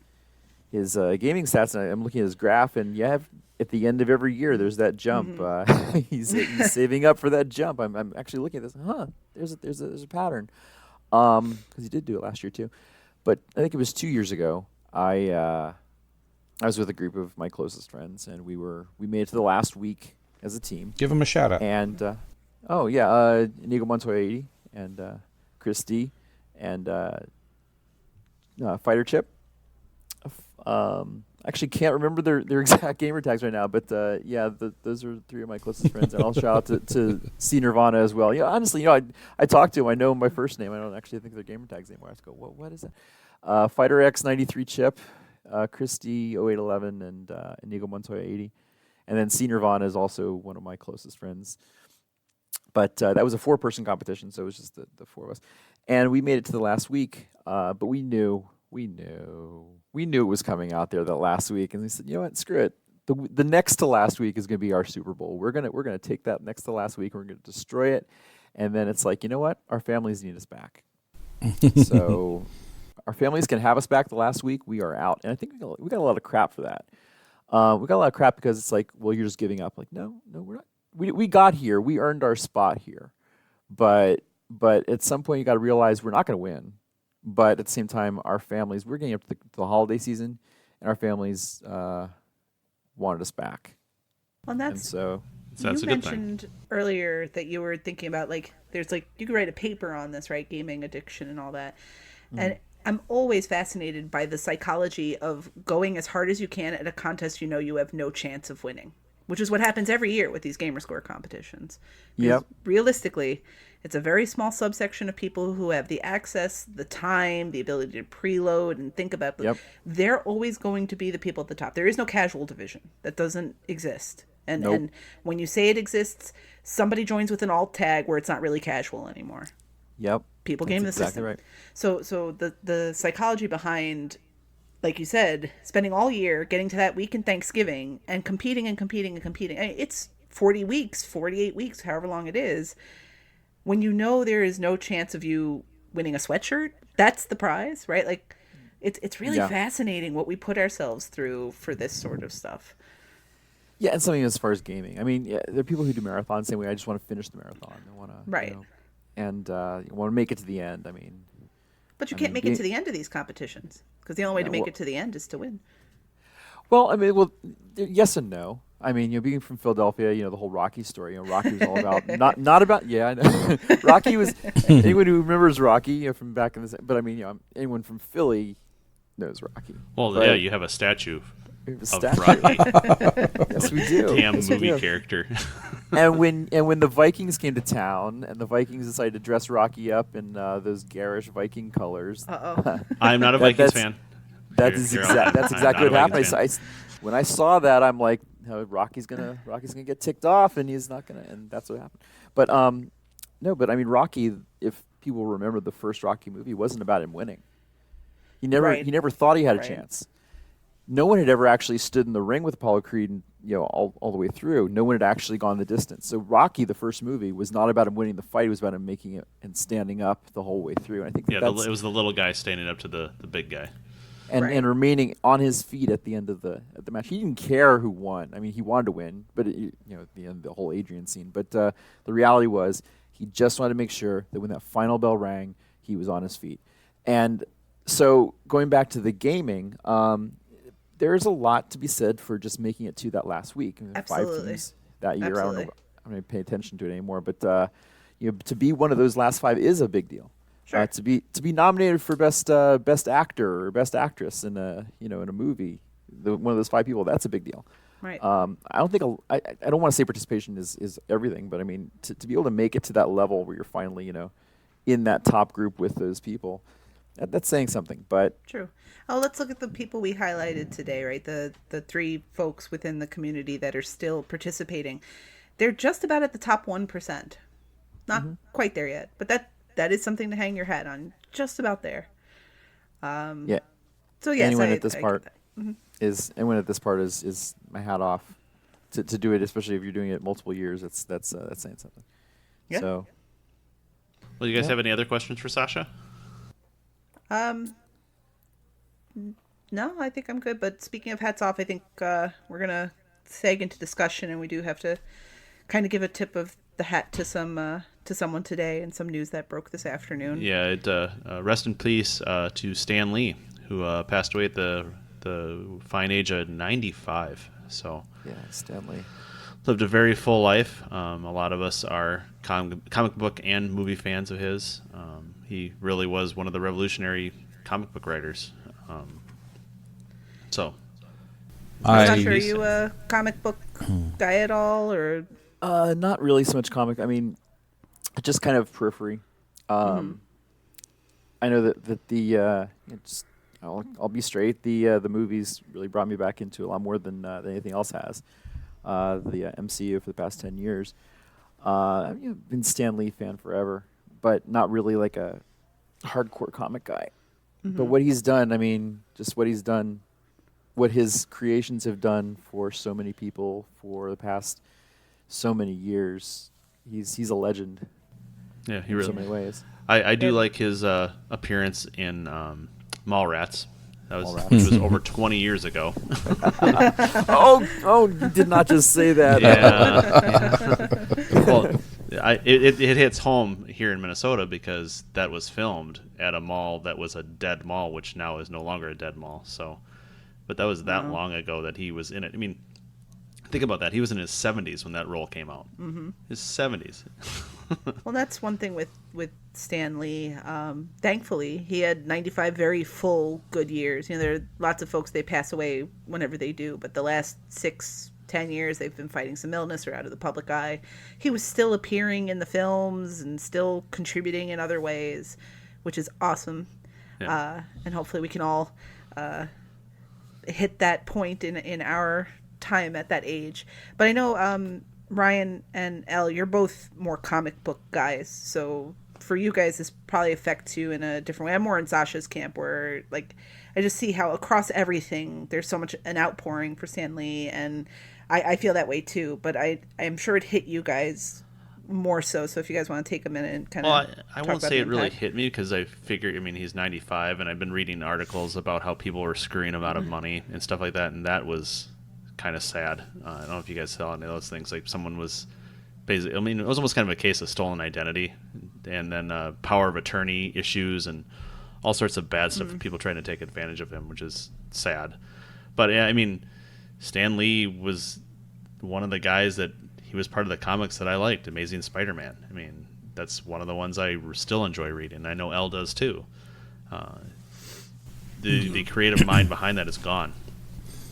stats, and I'm looking at his graph, and at the end of every year there's that jump. Mm-hmm. He's saving up for that jump. I'm actually looking at this. There's a pattern. Because he did do it last year too, but I think it was 2 years ago. I was with a group of my closest friends, and we made it to the last week as a team. Give him a shout out. And Inigo Montoya 80 and Christy and Fighter Chip. Actually can't remember their exact gamer tags right now, but those are three of my closest friends, and I'll shout out to C Nirvana as well. Honestly, I talk to them. I know my first name. I don't actually think their gamer tags anymore. I just go, what is that? Fighter X 93 Chip, Christy 0811, and Inigo Montoya 80, and then C Nirvana is also one of my closest friends. But that was a 4-person competition, so it was just the four of us, and we made it to the last week. But we knew it was coming out there that last week, and we said, what, screw it. The next to last week is going to be our Super Bowl. We're gonna take that next to last week, and we're gonna destroy it. And then it's like, what? Our families need us back. So our families can have us back the last week. We are out, and I think we got a lot of crap for that. We got a lot of crap because it's like, well, you're just giving up. Like, no, we're not. We got here. We earned our spot here. But at some point, you got to realize we're not going to win. But at the same time, our families, we're getting up to the holiday season, and our families wanted us back. Well, that's you a good thing. mentioned earlier that you were thinking about, like, there's like, you could write a paper on this, right? Gaming addiction and all that. And I'm always fascinated by the psychology of going as hard as you can at a contest you have no chance of winning, which is what happens every year with these Gamerscore competitions. Because realistically, it's a very small subsection of people who have the access, the time, the ability to preload and think about them. They're always going to be the people at the top. There is no casual division. That doesn't exist. And when you say it exists, somebody joins with an alt tag where it's not really casual anymore. People game the system. Right. So the psychology behind, like you said, spending all year getting to that week in Thanksgiving and competing. I mean, it's 40 weeks, 48 weeks, however long it is. When you know there is no chance of you winning a sweatshirt, that's the prize, right? Like, it's really fascinating what we put ourselves through for this sort of stuff. Yeah, and something as far as gaming. I mean, there are people who do marathons saying, I just want to finish the marathon. I want to, right. And you want to make it to the end. I mean, but you can't make it to the end of these competitions because the only way to make it to the end is to win. Well, I mean, yes and no. I mean, being from Philadelphia, the whole Rocky story. Rocky was all about not about. Yeah, I know. Rocky was anyone who remembers Rocky from back in the. But I mean, anyone from Philly knows Rocky. Well, right? Yeah, you have a statue. Of Rocky. Yes, we do. Damn movie character. And when the Vikings came to town, and the Vikings decided to dress Rocky up in those garish Viking colors. I'm not a Vikings fan. That's exactly what happened. When I saw that, I'm like, Rocky's gonna get ticked off, and he's not gonna, and that's what happened. But no, but I mean, Rocky. If people remember, the first Rocky movie wasn't about him winning. He never thought he had a chance. No one had ever actually stood in the ring with Apollo Creed, all the way through. No one had actually gone the distance. So Rocky, the first movie, was not about him winning the fight. It was about him making it and standing up the whole way through. And I think it was the little guy standing up to the big guy, and remaining on his feet at the end of the match. He didn't care who won. I mean, he wanted to win, but at the end of the whole Adrian scene. But the reality was, he just wanted to make sure that when that final bell rang, he was on his feet. And so going back to the gaming. There's a lot to be said for just making it to that last week. Absolutely. 5 teams that year. Absolutely. I don't know. I'm going to pay attention to it anymore. But to be one of those last 5 is a big deal. Sure. To be nominated for best actor or best actress in a in a movie, one of those 5 people, that's a big deal. Right. I don't think I don't want to say participation is everything, but I mean to be able to make it to that level where you're finally in that top group with those people. That's saying something, but true. Oh, let's look at the people we highlighted today, right? The 3 folks within the community that are still participating. They're just about at the top 1%. Not quite there yet, but that is something to hang your hat on. Just about there. Yeah. So yes, anyone at this part is my hat off to do it, especially if you're doing it multiple years. That's saying something. Yeah. So. Well, you guys have any other questions for Sasha? No, I think I'm good. But speaking of hats off, I think we're gonna seg into discussion, and we do have to kind of give a tip of the hat to someone today and some news that broke this afternoon. Yeah, rest in peace to Stan Lee, who passed away at the fine age of 95. So yeah, Stan Lee lived a very full life. A lot of us are comic book and movie fans of his. He really was one of the revolutionary comic book writers. I'm not sure, are you a comic book guy at all, or? Not really so much comic. I mean, just kind of periphery. I know that the I'll be straight. The movies really brought me back into a lot more than anything else has. The MCU for the past 10 years. I've been Stan Lee fan forever, but not really like a hardcore comic guy. But what he's done, I mean, just what he's done, what his creations have done for so many people for the past so many years, he's a legend. Yeah, he in really. so many ways. I do like his appearance in Mallrats. which was over 20 years ago. Oh, you did not just say that. Yeah. Well, it hits home here in Minnesota because that was filmed at a mall that was a dead mall, which now is no longer a dead mall. So, but that was that long ago that he was in it. I mean, think about that. He was in his 70s when that role came out. Mm-hmm. His 70s. Well, that's one thing with Stan Lee. Thankfully, he had 95 very full, good years. There are lots of folks, they pass away whenever they do, but the last 6-10 years, they've been fighting some illness or out of the public eye. He was still appearing in the films and still contributing in other ways, which is awesome. Yeah. And hopefully we can all hit that point in our time at that age. But I know Ryan and Elle, you're both more comic book guys, so for you guys this probably affects you in a different way. I'm more in Sasha's camp, where like I just see how across everything there's so much an outpouring for Stan Lee, and I feel that way too, but I'm sure it hit you guys more so if you guys want to take a minute and kind of I won't say it really hit me, because I figure, I mean, he's 95 and I've been reading articles about how people were screwing him out of money and stuff like that, and that was kind of sad. I don't know if you guys saw any of those things. Like someone was basically, I mean, it was almost kind of a case of stolen identity, and then power of attorney issues and all sorts of bad stuff. People trying to take advantage of him, which is sad. But yeah, I mean, Stan Lee was one of the guys that he was part of the comics that I liked. Amazing Spider-Man. I mean, that's one of the ones I still enjoy reading. I know Elle does too. The creative mind behind that is gone.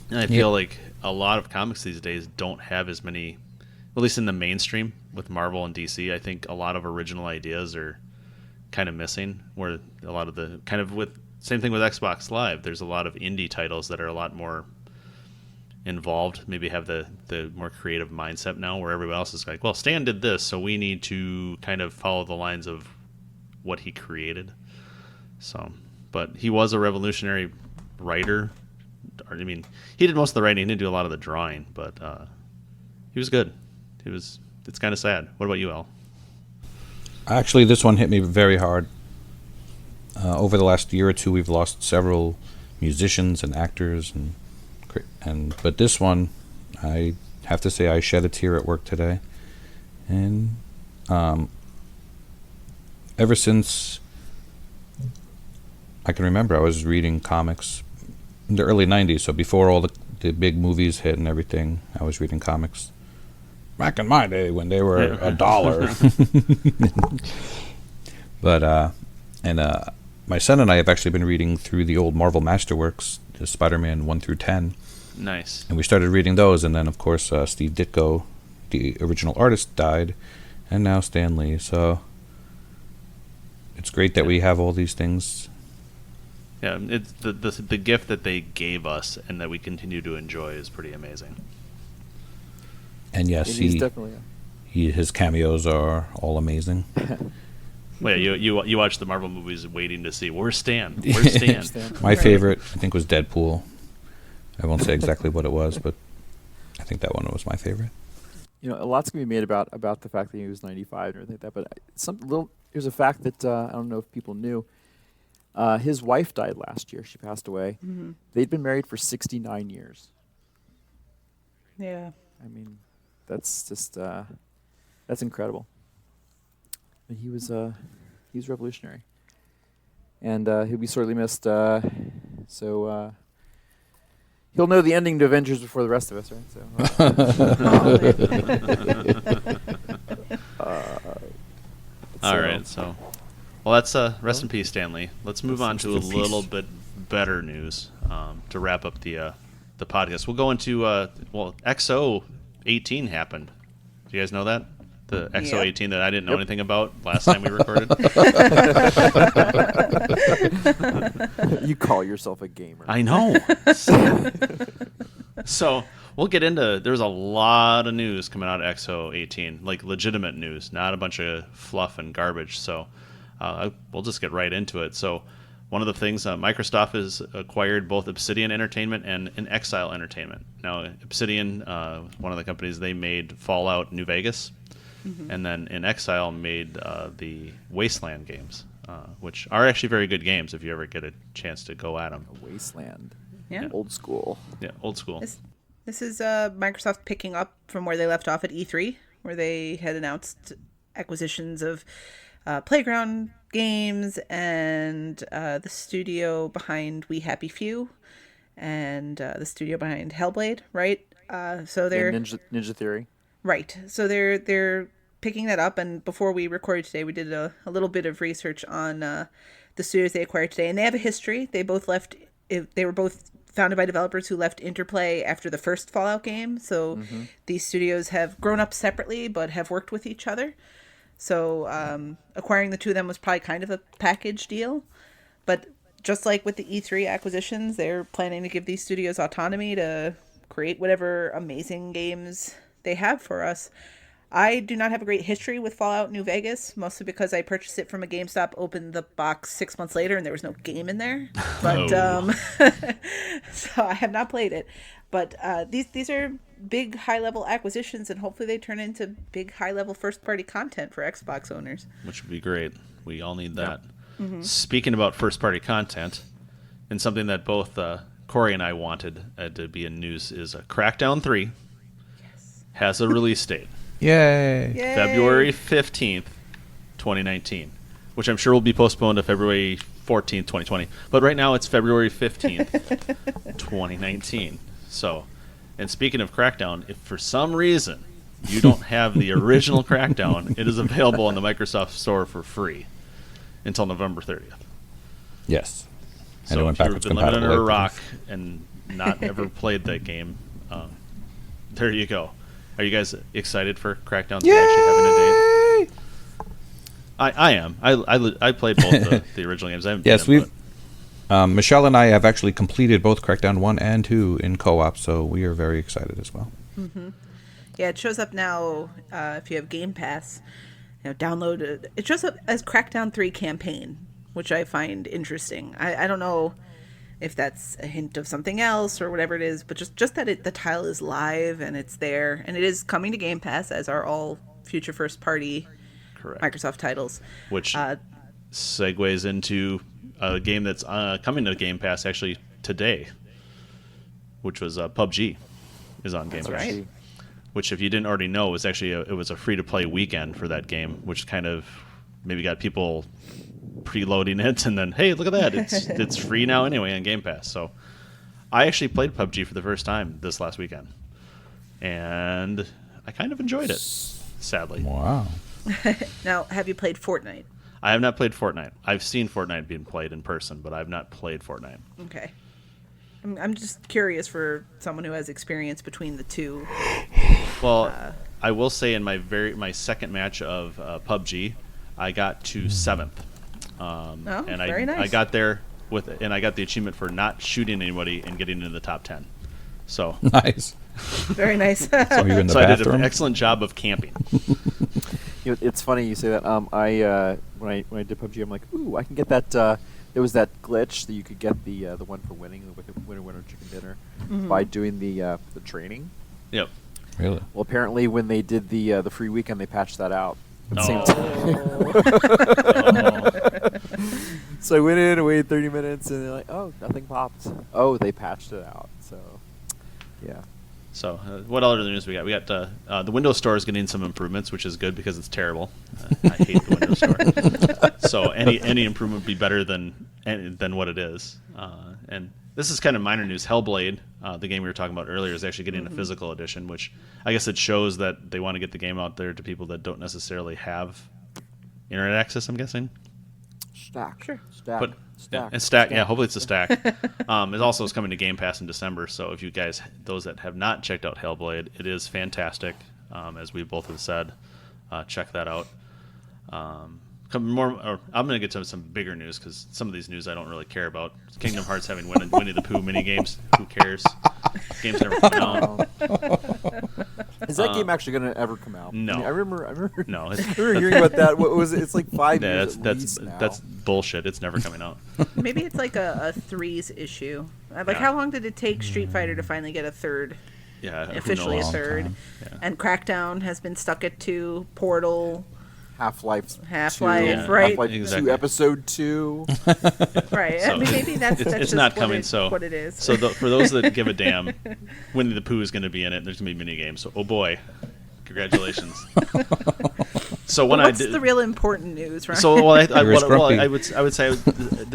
And I feel like a lot of comics these days don't have as many, at least in the mainstream with Marvel and DC. I think a lot of original ideas are kind of missing, where a lot of the kind of with same thing with Xbox Live. There's a lot of indie titles that are a lot more involved, maybe have the more creative mindset now, where everyone else is like, well, Stan did this, so we need to kind of follow the lines of what he created. So, but he was a revolutionary writer. I mean, he did most of the writing. He didn't do a lot of the drawing, but he was good. It's kind of sad. What about you, Al? Actually, this one hit me very hard. Over the last year or two, we've lost several musicians and actors, but this one, I have to say, I shed a tear at work today. And ever since I can remember, I was reading comics in the early 90s, so before all the big movies hit and everything, I was reading comics. Back in my day when they were $1. But, my son and I have actually been reading through the old Marvel Masterworks, the Spider-Man 1 through 10. Nice. And we started reading those, and then, of course, Steve Ditko, the original artist, died, and now Stan Lee. So it's great that we have all these things. Yeah, it's the gift that they gave us and that we continue to enjoy is pretty amazing. And yes, he's definitely his cameos are all amazing. Well, yeah, you watch the Marvel movies waiting to see where's Stan. Where's Stan? My favorite, I think, was Deadpool. I won't say exactly what it was, but I think that one was my favorite. A lot's gonna be made about the fact that he was 95 and everything like that. But there's a fact that I don't know if people knew. His wife died last year. She passed away. Mm-hmm. They'd been married for 69 years. Yeah. I mean, that's just that's incredible. But he was revolutionary, and he'll be sorely missed. So he'll know the ending to Avengers before the rest of us, right? So. All right. So, well, that's rest in peace, Stanley. Let's move on to a little bit better news to wrap up the podcast. We'll go into XO 18 happened. Do you guys know that? The XO 18 that I didn't know anything about last time we recorded. You call yourself a gamer. I know. So we'll get into. There's a lot of news coming out of XO 18, like legitimate news, not a bunch of fluff and garbage. So we'll just get right into it. So one of the things, Microsoft has acquired both Obsidian Entertainment and Exile Entertainment. Now, Obsidian, one of the companies, they made Fallout New Vegas. Mm-hmm. And then in Exile made the Wasteland games. which are actually very good games if you ever get a chance to go at them. Wasteland. Yeah. Old school. Yeah, old school. This is Microsoft picking up from where they left off at E3, where they had announced acquisitions of Playground Games and the studio behind We Happy Few and the studio behind Hellblade, right? So they're Ninja Theory. right. So they're picking that up. And before we recorded today, we did a little bit of research on the studios they acquired today, and they have a history. They both left. They were both founded by developers who left Interplay after the first Fallout game. So these studios have grown up separately, but have worked with each other. So acquiring the two of them was probably kind of a package deal. But just like with the E3 acquisitions, they're planning to give these studios autonomy to create whatever amazing games they have for us. I do not have a great history with Fallout New Vegas, mostly because I purchased it from a GameStop, opened the box 6 months later, and there was no game in there. But so I have not played it. But these are big, high-level acquisitions, and hopefully they turn into big, high-level first-party content for Xbox owners. Which would be great. We all need that. Speaking about first-party content, and something that both Corey and I wanted to be in news is Crackdown 3 has a release date. Yay! Yay! February 15th, 2019, which I'm sure will be postponed to February 14th, 2020. But right now it's February 15th, 2019. So, and speaking of Crackdown, if for some reason you don't have the original Crackdown, it is available on the Microsoft Store for free until November 30th. Yes. And it So went if you've backwards been living under a compatible. rock and not ever played that game, there you go. Are you guys excited for Crackdown 3 actually having a date? I am. I played both the original games. I haven't Yes, beat them, Michelle and I have actually completed both Crackdown 1 and 2 in co-op, so we are very excited as well. Yeah, it shows up now if you have Game Pass. Download it. It shows up as Crackdown 3 campaign, which I find interesting. I don't know if that's a hint of something else or whatever it is, but just that the tile is live and it's there, and it is coming to Game Pass, as are all future first-party Correct. Microsoft titles. which segues into a game that's coming to Game Pass actually today, which was PUBG is on Game Pass. right. Which, if you didn't already know, was actually it was a free-to-play weekend for that game, which kind of maybe got people preloading it, and then, hey, look at that, it's free now anyway on Game Pass. So I actually played PUBG for the first time this last weekend, and I kind of enjoyed it, sadly. Wow. Now, have you played Fortnite? I have not played Fortnite. I've seen Fortnite being played in person, but I've not played Fortnite. Okay. I'm just curious for someone who has experience between the two. Well, I will say in my second match of PUBG, I got to 7th. And very nice. I got there and I got the achievement for not shooting anybody and getting into the top 10. So Nice. Very nice. So are you in the I did bathroom? an excellent job of camping. It's funny you say that. When I did PUBG, I'm like, ooh, I can get that. There was that glitch that you could get the one for winning the winner chicken dinner by doing the training. Yep. Really? Well, apparently when they did the free weekend, they patched that out at the same time. So I went in and waited 30 minutes, and they're like, oh, nothing popped. Oh, they patched it out. So, yeah. So what other news we got? We got the Windows Store is getting some improvements, which is good because it's terrible. I hate the Windows Store. So any improvement would be better than what it is. And this is kind of minor news. Hellblade, the game we were talking about earlier, is actually getting a physical edition, which I guess it shows that they want to get the game out there to people that don't necessarily have internet access, I'm guessing. Stack. Sure. Stack. But stack. and stack, yeah. Hopefully it's a stack. It also is coming to Game Pass in December. So if you guys, those that have not checked out Hellblade, it is fantastic. As we both have said, check that out. I'm going to get to some bigger news because some of these news I don't really care about. Kingdom Hearts having Winnie the Pooh mini games. Who cares? Games never come out. Is that game actually going to ever come out? No. I remember. No, I remember hearing about that. What was it? It's like 5 yeah, years at least now. that's bullshit. It's never coming out. Maybe it's like a threes issue. Like, Yeah. how long did it take Street Fighter to finally get a third? Yeah, who Officially a knows? third. time. Yeah. And Crackdown has been stuck at 2. Portal. Half-Life Half-Life, 2, right? Half-Life Exactly. 2 Episode 2. Right. So, I mean, maybe that's it's just not what coming. it, So what it is. So for those that give a damn, Winnie the Pooh is going to be in it. There's going to be mini games. So oh boy, congratulations. So when What's I did the real important news, right? So well, You're scrumpy. I would say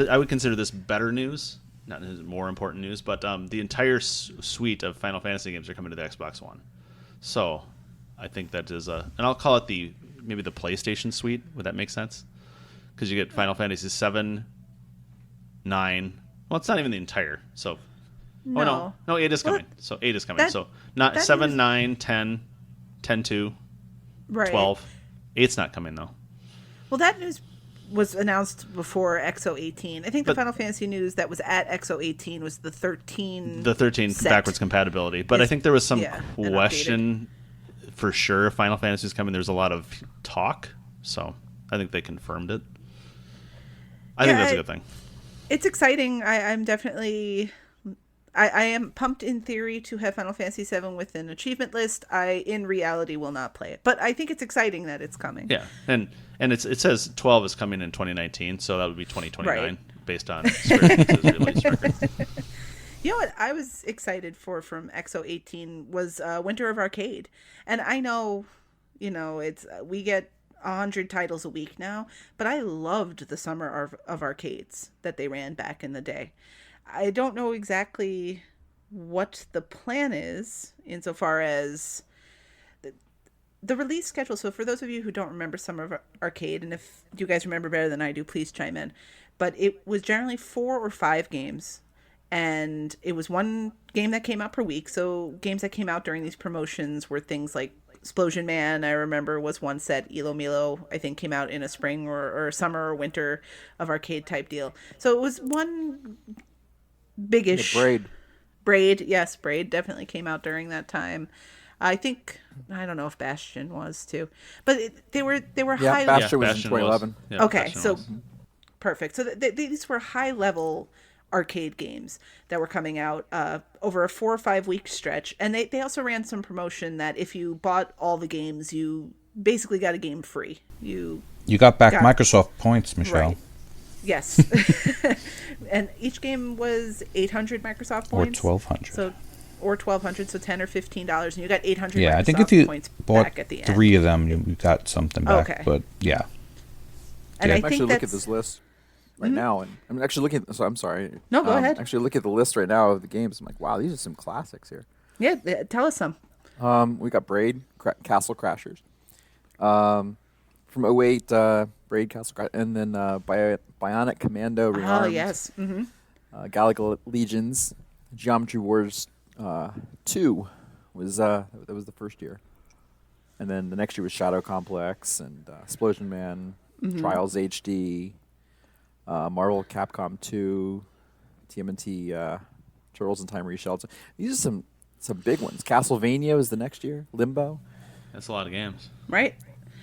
I would consider this better news, not more important news, but the entire suite of Final Fantasy games are coming to the Xbox One. So I think that is and I'll call it maybe the PlayStation suite. Would that make sense? Because you get Final Fantasy 7, 9. Well, it's not even the entire. So No. no, 8 is coming. So 8 is coming. So not that 7, is- 9, 10, 10-2, right. 12. 8's not coming though. Well, that news was announced before XO18. I think the But- Final Fantasy news that was at XO18 was the 13. The 13 set. backwards compatibility. But I Is- think there was some yeah, and question for sure if Final Fantasy is coming. There's a lot of talk, so I think they confirmed it. I think Yeah, that's a good thing. It's exciting. I'm definitely. I am pumped in theory to have Final Fantasy VII with an achievement list. I, in reality, will not play it. But I think it's exciting that it's coming. Yeah, and it says 12 is coming in 2019, so that would be 2029 Right. based on Square Enix's release record. You know what I was excited for from XO18 was Winter of Arcade. And I know, it's we get 100 titles a week now, but I loved the Summer of Arcades that they ran back in the day. I don't know exactly what the plan is insofar as the release schedule. So for those of you who don't remember Summer of Arcade, and if you guys remember better than I do, please chime in. But it was generally 4 or 5 games, and it was one game that came out per week. So games that came out during these promotions were things like Explosion Man, I remember, was one set. Elo Milo, I think, came out in a spring or summer or winter of arcade type deal. So it was one biggish. Braid, yes, Braid definitely came out during that time. I think, I don't know if Bastion was too, but they were Yeah, high. Bastion was in Bastion 2011. Yeah, Okay, Bastion so was. perfect. So these were high level arcade games that were coming out over a 4 or 5 week stretch, and they also ran some promotion that if you bought all the games, you basically got a game free. You got back Got- Microsoft points, Michelle. Right. Yes. And each game was 800 Microsoft Or points. 1,200. So, or 1,200, so $10 or $15, and you got 800 Yeah, Microsoft I think if you points bought back at the end. 3 of them, you got something back. Okay. But yeah. And Yeah. I I'm actually think looking at that's this list right now, and I'm actually looking at. So I'm sorry. No, go ahead. Actually, look at the list right now of the games. I'm like, wow, these are some classics here. yeah. Tell us some. We got Braid, Castle Crashers. From 08, Braid, Castle Crashers, and then Bionic Commando Rearmed. Oh yes. Mm-hmm. Galaga Legions, Geometry Wars 2 was that was the first year, and then the next year was Shadow Complex and Explosion Man, Trials HD, Marvel Capcom 2, TMNT Turtles in Time Reshelled. These are some big ones. Castlevania was the next year. Limbo, That's a lot of games. Right.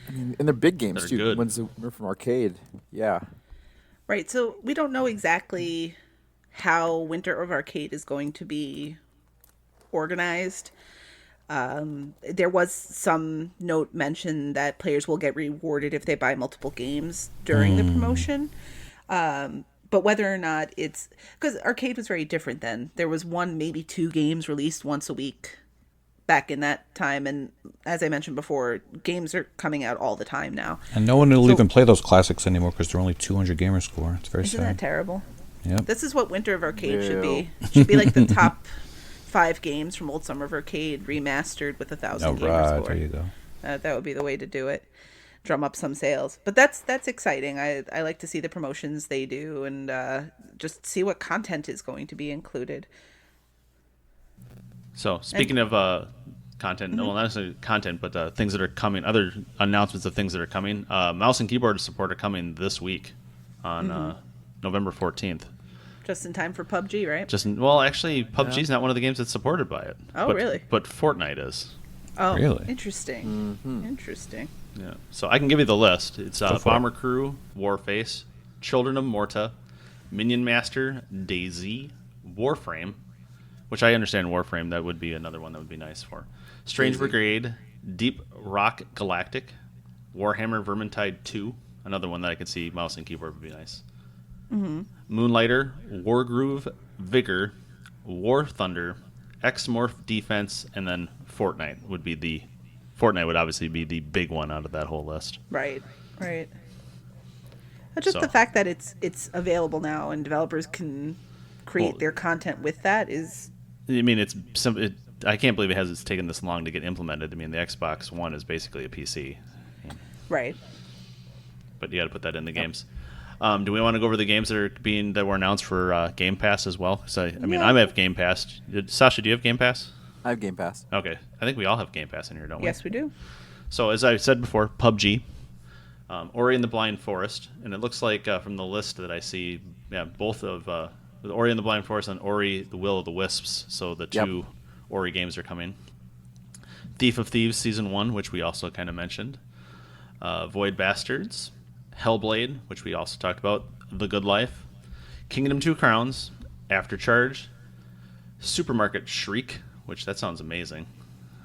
and they're big games They're too. good. Ones that were from arcade. Yeah. Right. So we don't know exactly how Winter of Arcade is going to be organized. There was some note mentioned that players will get rewarded if they buy multiple games during the promotion. But whether or not it's because arcade was very different then. There was 1, maybe 2 games released once a week back in that time. And as I mentioned before, games are coming out all the time now. And no one will So- even play those classics anymore because they're only 200 gamer score. It's very Isn't that sad. terrible? Yep. This is what Winter of Arcade should Ew. be. It should be like the top 5 games from Old Summer of Arcade remastered with 1,000 Oh, gamer right. score. There you go. That would be the way to do it. Drum up some sales. But that's exciting. I like to see the promotions they do and just see what content is going to be included. So speaking of content, well, not necessarily content, but things that are coming, other announcements of things that are coming. Mouse and keyboard support are coming this week on November 14th. Just in time for PUBG, right? Well, actually, PUBG is not one of the games that's supported by it. Oh, really? But Fortnite is. Oh, Really? interesting. Interesting. Yeah. So I can give you the list. It's Go for Bomber Crew, Warface, Children of Morta, Minion Master, DayZ, Warframe, which I understand Warframe, that would be another one that would be nice for. Strange DayZ. Brigade, Deep Rock Galactic, Warhammer Vermintide 2, another one that I could see mouse and keyboard would be nice. Moonlighter, Wargroove, Vigor, War Thunder, X-Morph Defense, and then Fortnite would obviously be the big one out of that whole list. Right. But just So- the fact that it's available now and developers can create their content with that is... I mean, I can't believe it's taken this long to get implemented. I mean, the Xbox One is basically a PC. Right. But you got to put that in the games. Do we want to go over the games that were announced for Game Pass as well? So I mean, I have Game Pass. Sasha, do you have Game Pass? I have Game Pass. Okay, I think we all have Game Pass in here, don't we? Yes, we do. So as I said before, PUBG, Ori and the Blind Forest, and it looks like from the list that I see, both of Ori and the Blind Forest and Ori the Will of the Wisps. So the two Ori games are coming. Thief of Thieves Season 1, which we also kind of mentioned. Void Bastards, Hellblade, which we also talked about, The Good Life, Kingdom 2 Crowns, Aftercharge, Supermarket Shriek, which that sounds amazing.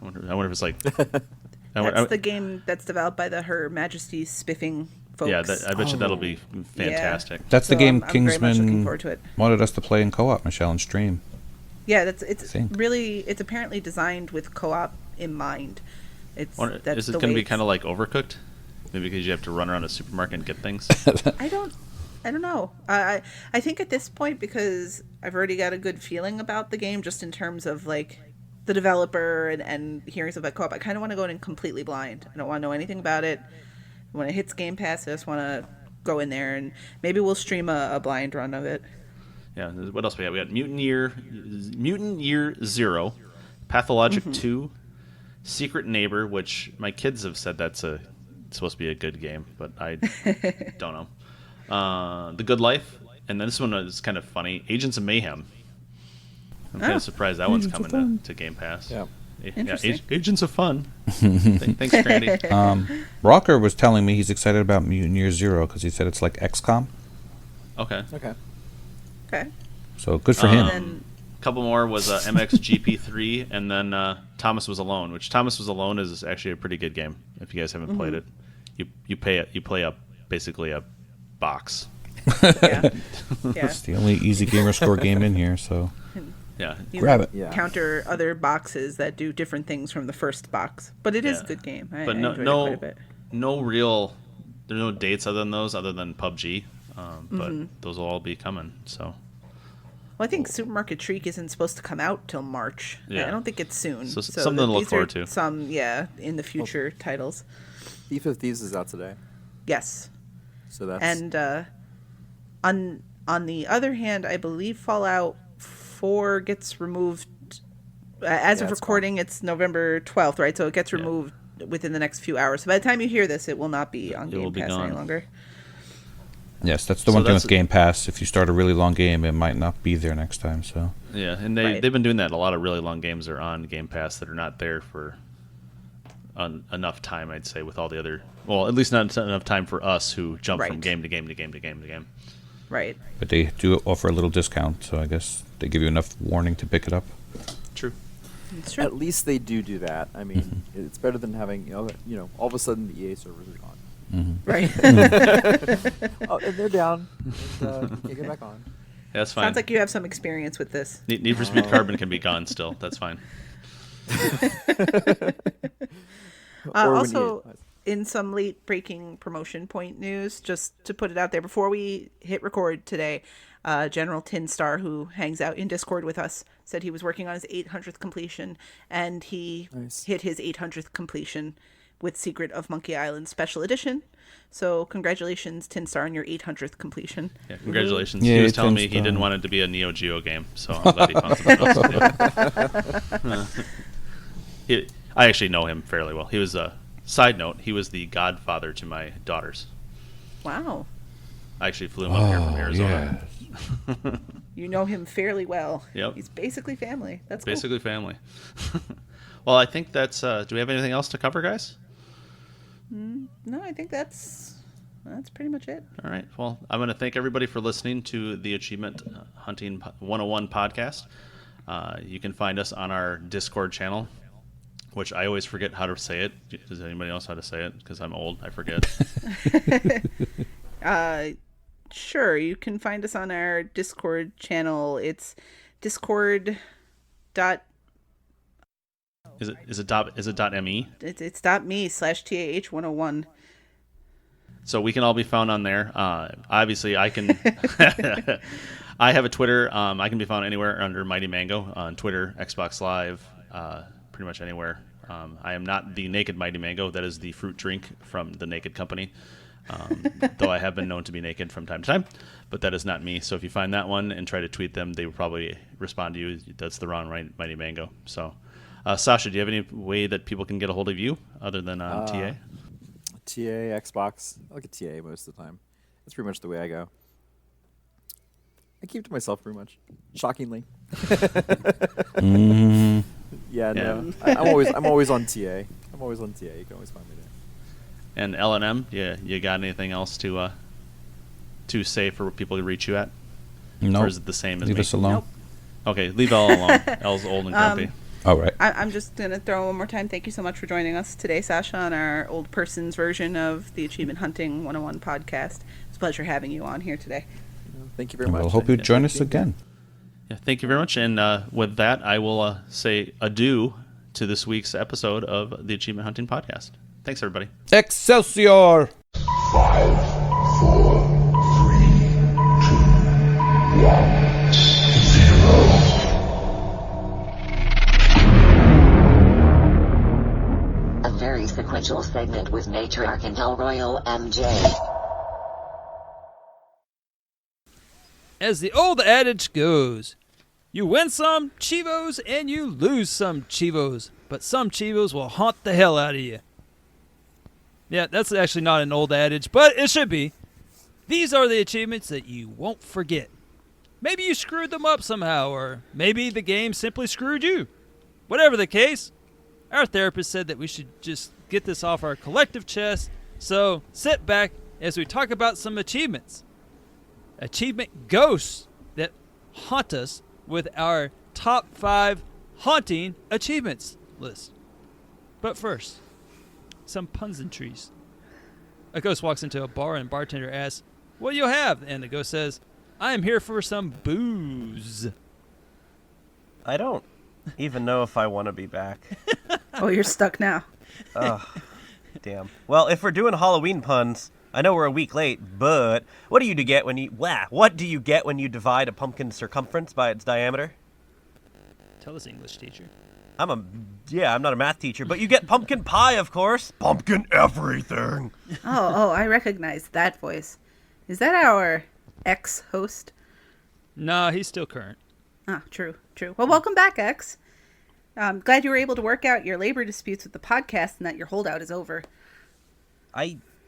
I wonder if it's like... That's the game that's developed by Her Majesty's Spiffing folks. Yeah, I bet you that'll be fantastic. That's the So game I'm very much looking Kingsman forward to it. wanted us to play in co-op, Michelle, and stream. Yeah, it's Same. really, it's apparently designed with co-op in mind. That's Is it the going to way be it's- kind of like Overcooked? Maybe because you have to run around a supermarket and get things? I don't know. I think at this point, because I've already got a good feeling about the game, just in terms of like the developer and hearing stuff about co-op, I kind of want to go in completely blind. I don't want to know anything about it. When it hits Game Pass, I just want to go in there and maybe we'll stream a blind run of it. Yeah, what else we got? We got Mutant Year Zero, Pathologic 2, Secret Neighbor, which my kids have said it's supposed to be a good game, but I don't know. The Good Life, and then this one is kind of funny, Agents of Mayhem. I'm kind of surprised that one's coming to Game Pass. Yeah. Interesting. Agents of Fun. Thanks, Grandy. Rocker was telling me he's excited about Mutant Year Zero because he said it's like XCOM. Okay. Okay. So good for him. And A couple more was MXGP3, and then Thomas Was Alone, which Thomas Was Alone is actually a pretty good game. If you guys haven't played it, you play basically a box. yeah. It's the only EZ Gamerscore game in here, so Yeah, You grab it. Yeah. counter other boxes that do different things from the first box. But it is a good game. I but enjoyed it quite a bit. there's no dates other than PUBG, but those will all be coming. So Well, I think Supermarket Shriek isn't supposed to come out till March. Yeah. I don't think it's soon. So something to look these are forward to. Some, in the future titles. Thief of Thieves is out today, Yes. so that's And on the other hand, I believe Fallout 4 gets removed. As of it's recording, it's November 12th, right? So it gets removed within the next few hours. So by the time you hear this, it will not be on It will Game be Pass gone. any longer. Yes, that's the So one thing that's- with Game Pass. If you start a really long game, it might not be there next time. So yeah, and Right. they've been doing that. A lot of really long games are on Game Pass that are not there for enough time, I'd say, with all the other. Well, at least not enough time for us who jump from Right. game to game to game to game to game. Right. but they do offer a little discount, so I guess they give you enough warning to pick it up. True. It's true. at least they do that. I mean, it's better than having all of a sudden the EA servers are gone. Right. Oh, and they're down. And, you can't get back on. Yeah, that's fine. Sounds like you have some experience with this. Need for Speed Carbon can be gone still. That's fine. Or when Also, you- in some late breaking promotion point news, just to put it out there before we hit record today, General Tin Star, who hangs out in Discord with us, said he was working on his 800th completion, and he Nice. hit his 800th completion with Secret of Monkey Island Special Edition. So congratulations, Tin Star, on your 800th completion. Yeah, congratulations. Yay, He was telling Tim me he didn't Stone. want it to be a Neo Geo game, so I'm glad he found something else to do. I actually know him fairly well. He was a side note. He was the godfather to my daughters. Wow. I actually flew him up here from Arizona. You know him fairly well. Yep. He's basically family. That's Basically family. Well, I think that's. Do we have anything else to cover, guys? cool. No, I think that's pretty much it. All right. Well, I'm going to thank everybody for listening to the Achievement Hunting 101 podcast. You can find us on our Discord channel. which I always forget how to say it. Does anybody else how to say it? Because I'm old, I forget. Sure, you can find us on our Discord channel. It's Discord. Is it .me? It's .me/TAH101. So we can all be found on there. Obviously, I can. I have a Twitter. I can be found anywhere under Mighty Mango on Twitter, Xbox Live, pretty much anywhere. I am not the Naked Mighty Mango. That is the fruit drink from the Naked Company. Though I have been known to be naked from time to time, but that is not me. So if you find that one and try to tweet them, they will probably respond to you. That's the wrong Mighty Mango. So, Sasha, do you have any way that people can get a hold of you other than on TA? TA, Xbox. I look at TA most of the time. That's pretty much the way I go. I keep to myself pretty much. Shockingly. Yeah, no. I'm always on TA. I'm always on TA. You can always find me there. And L&M, you got anything else to say for people to reach you at? No. Or is it the same as Leave me? us alone. Nope. Okay, leave L alone. L's old and grumpy. All right. I'm just going to throw one more time. Thank you so much for joining us today, Sasha, on our old person's version of the Achievement Hunting 101 podcast. It's a pleasure having you on here today. Thank you very And much. we'll hope you join us again. Yeah, thank you very much. And with that, I will say adieu to this week's episode of the Achievement Hunting podcast. Thanks, everybody. Excelsior! 5, 4, 3, 2, 1, 0. A very sequential segment with Matriarch and El Royal MJ. As the old adage goes, you win some Chivos and you lose some Chivos, but some Chivos will haunt the hell out of you. Yeah, that's actually not an old adage, but it should be. These are the achievements that you won't forget. Maybe you screwed them up somehow, or maybe the game simply screwed you. Whatever the case, our therapist said that we should just get this off our collective chest, so sit back as we talk about some achievements. Achievement ghosts that haunt us with our top 5 haunting achievements list. But first, some pleasantries. A ghost walks into a bar and bartender asks, "What do you have?" And the ghost says, "I am here for some booze." I don't even know if I want to be back. Oh, you're stuck now. Ugh, damn. Well, if we're doing Halloween puns, I know we're a week late, but what do you get when you divide a pumpkin's circumference by its diameter? Tell us, English teacher. I'm not a math teacher, but you get pumpkin pie, of course. Pumpkin everything. Oh, I recognize that voice. Is that our ex-host? Nah, he's still current. Ah, true. Well, welcome back, X. I'm glad you were able to work out your labor disputes with the podcast and that your holdout is over.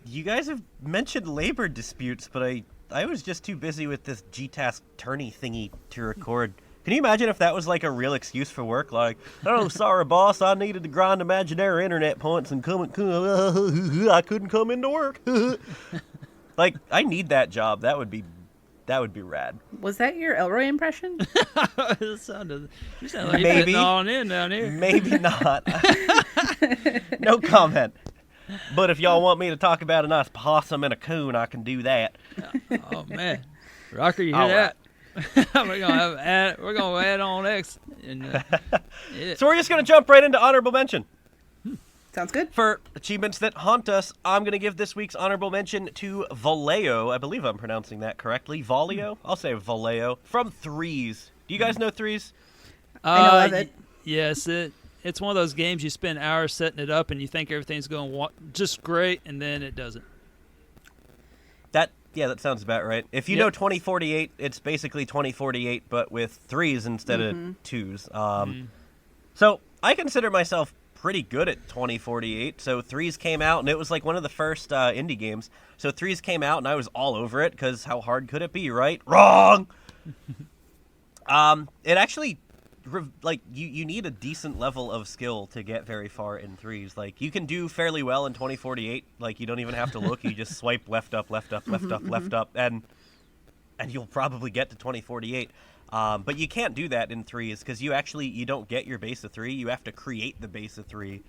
You guys have mentioned labor disputes, but I was just too busy with this G-Task tourney thingy to record. Can you imagine if that was like a real excuse for work? Like, oh, sorry, boss, I needed to grind imaginary internet points and I couldn't come into work. Like, I need that job. That would be rad. Was that your Elroy impression? You sound like you're getting on in down here. Maybe not. No comment. But if y'all want me to talk about a nice possum and a coon, I can do that. Oh man, Rocker, you hear All that? We're gonna add on X. And, So we're just gonna jump right into honorable mention. Sounds good. For achievements that haunt us, I'm gonna give this week's honorable mention to Vallejo. I believe I'm pronouncing that correctly. Vallejo? I'll say Vallejo. From Threes. Do you guys know Threes? I know of it. Yes, it's one of those games you spend hours setting it up and you think everything's going just great, and then it doesn't. That sounds about right. If you know 2048, it's basically 2048, but with threes instead of twos. So I consider myself pretty good at 2048. So Threes came out, and it was like one of the first indie games. So Threes came out, and I was all over it, because how hard could it be, right? Wrong! It actually, like, you need a decent level of skill to get very far in Threes. Like, you can do fairly well in 2048. Like, you don't even have to look. You just swipe left up, left up, left up, left up, and you'll probably get to 2048. But you can't do that in threes because you don't get your base of 3. You have to create the base of 3.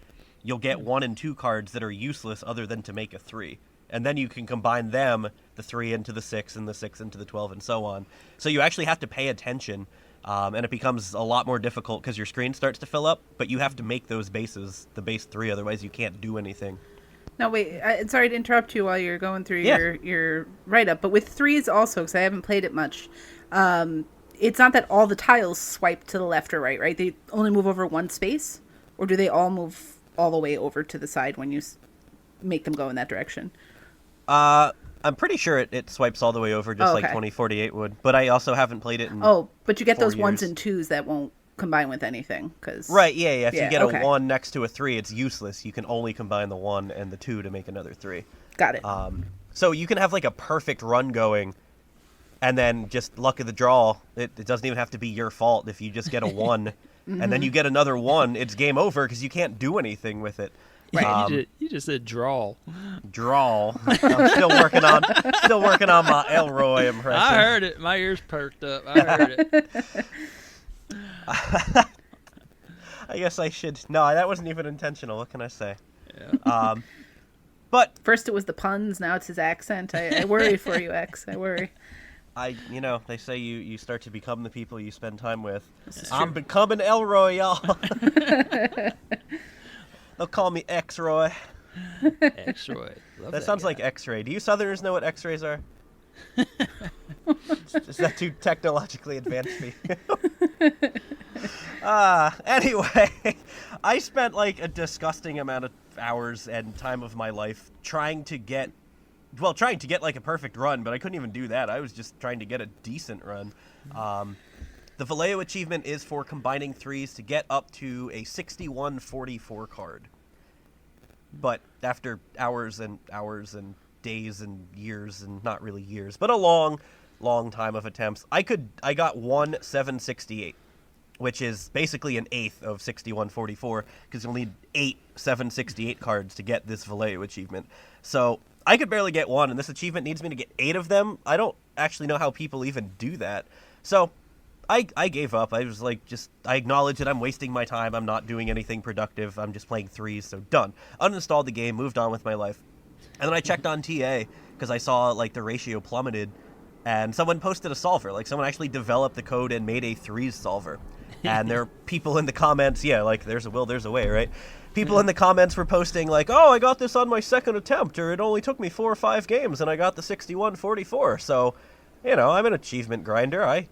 You'll get 1 and 2 cards that are useless other than to make a 3. And then you can combine them, the 3 into the 6 and the 6 into the 12 and so on. So you actually have to pay attention, and it becomes a lot more difficult because your screen starts to fill up, but you have to make those bases, the base 3, otherwise you can't do anything. No, wait, sorry to interrupt you while you're going through your write-up, but with threes also, because I haven't played it much, it's not that all the tiles swipe to the left or right, right? They only move over one space? Or do they all move all the way over to the side when you make them go in that direction? I'm pretty sure it swipes all the way over, just like 2048 would. But I also haven't played it in but you get those 1s years. and 2s that won't combine with anything. Right, yeah. If you get a 1 next to a 3, it's useless. You can only combine the 1 and the 2 to make another 3. Got it. So you can have like a perfect run going, and then just luck of the draw. It doesn't even have to be your fault if you just get a 1, and then you get another 1. It's game over because you can't do anything with it. Right. You just said draw. Draw. I'm still working on my Elroy impression. I heard it. My ears perked up. I heard it. I guess I should. No, that wasn't even intentional. What can I say? Yeah. But first it was the puns. Now it's his accent. I worry for you, X. I worry. They say you start to become the people you spend time with. I'm becoming Elroy, y'all. They'll call me X-Roy. X-Ray. That sounds like X-ray. Do you Southerners know what X-rays are? Is that too technologically advanced for you? Anyway, I spent like a disgusting amount of hours and time of my life trying to get like a perfect run, but I couldn't even do that. I was just trying to get a decent run. The Vallejo achievement is for combining 3s to get up to a 6144 card. But after hours and hours and days and years, and not really years, but a long time of attempts, I got 768, which is basically an eighth of 6144, because you'll need 8 768 cards to get this Vallejo achievement. So I could barely get 1, and this achievement needs me to get 8 of them. I don't actually know how people even do that. So I gave up. I was like, I acknowledge that I'm wasting my time. I'm not doing anything productive. I'm just playing 3s, so done. Uninstalled the game, moved on with my life. And then I checked on TA, because I saw, like, the ratio plummeted, and someone posted a solver. Like, someone actually developed the code and made a 3s solver. And there are people in the comments, like, there's a will, there's a way, right? People in the comments were posting, like, oh, I got this on my second attempt, or it only took me 4 or 5 games, and I got the 6144. So, I'm an achievement grinder. I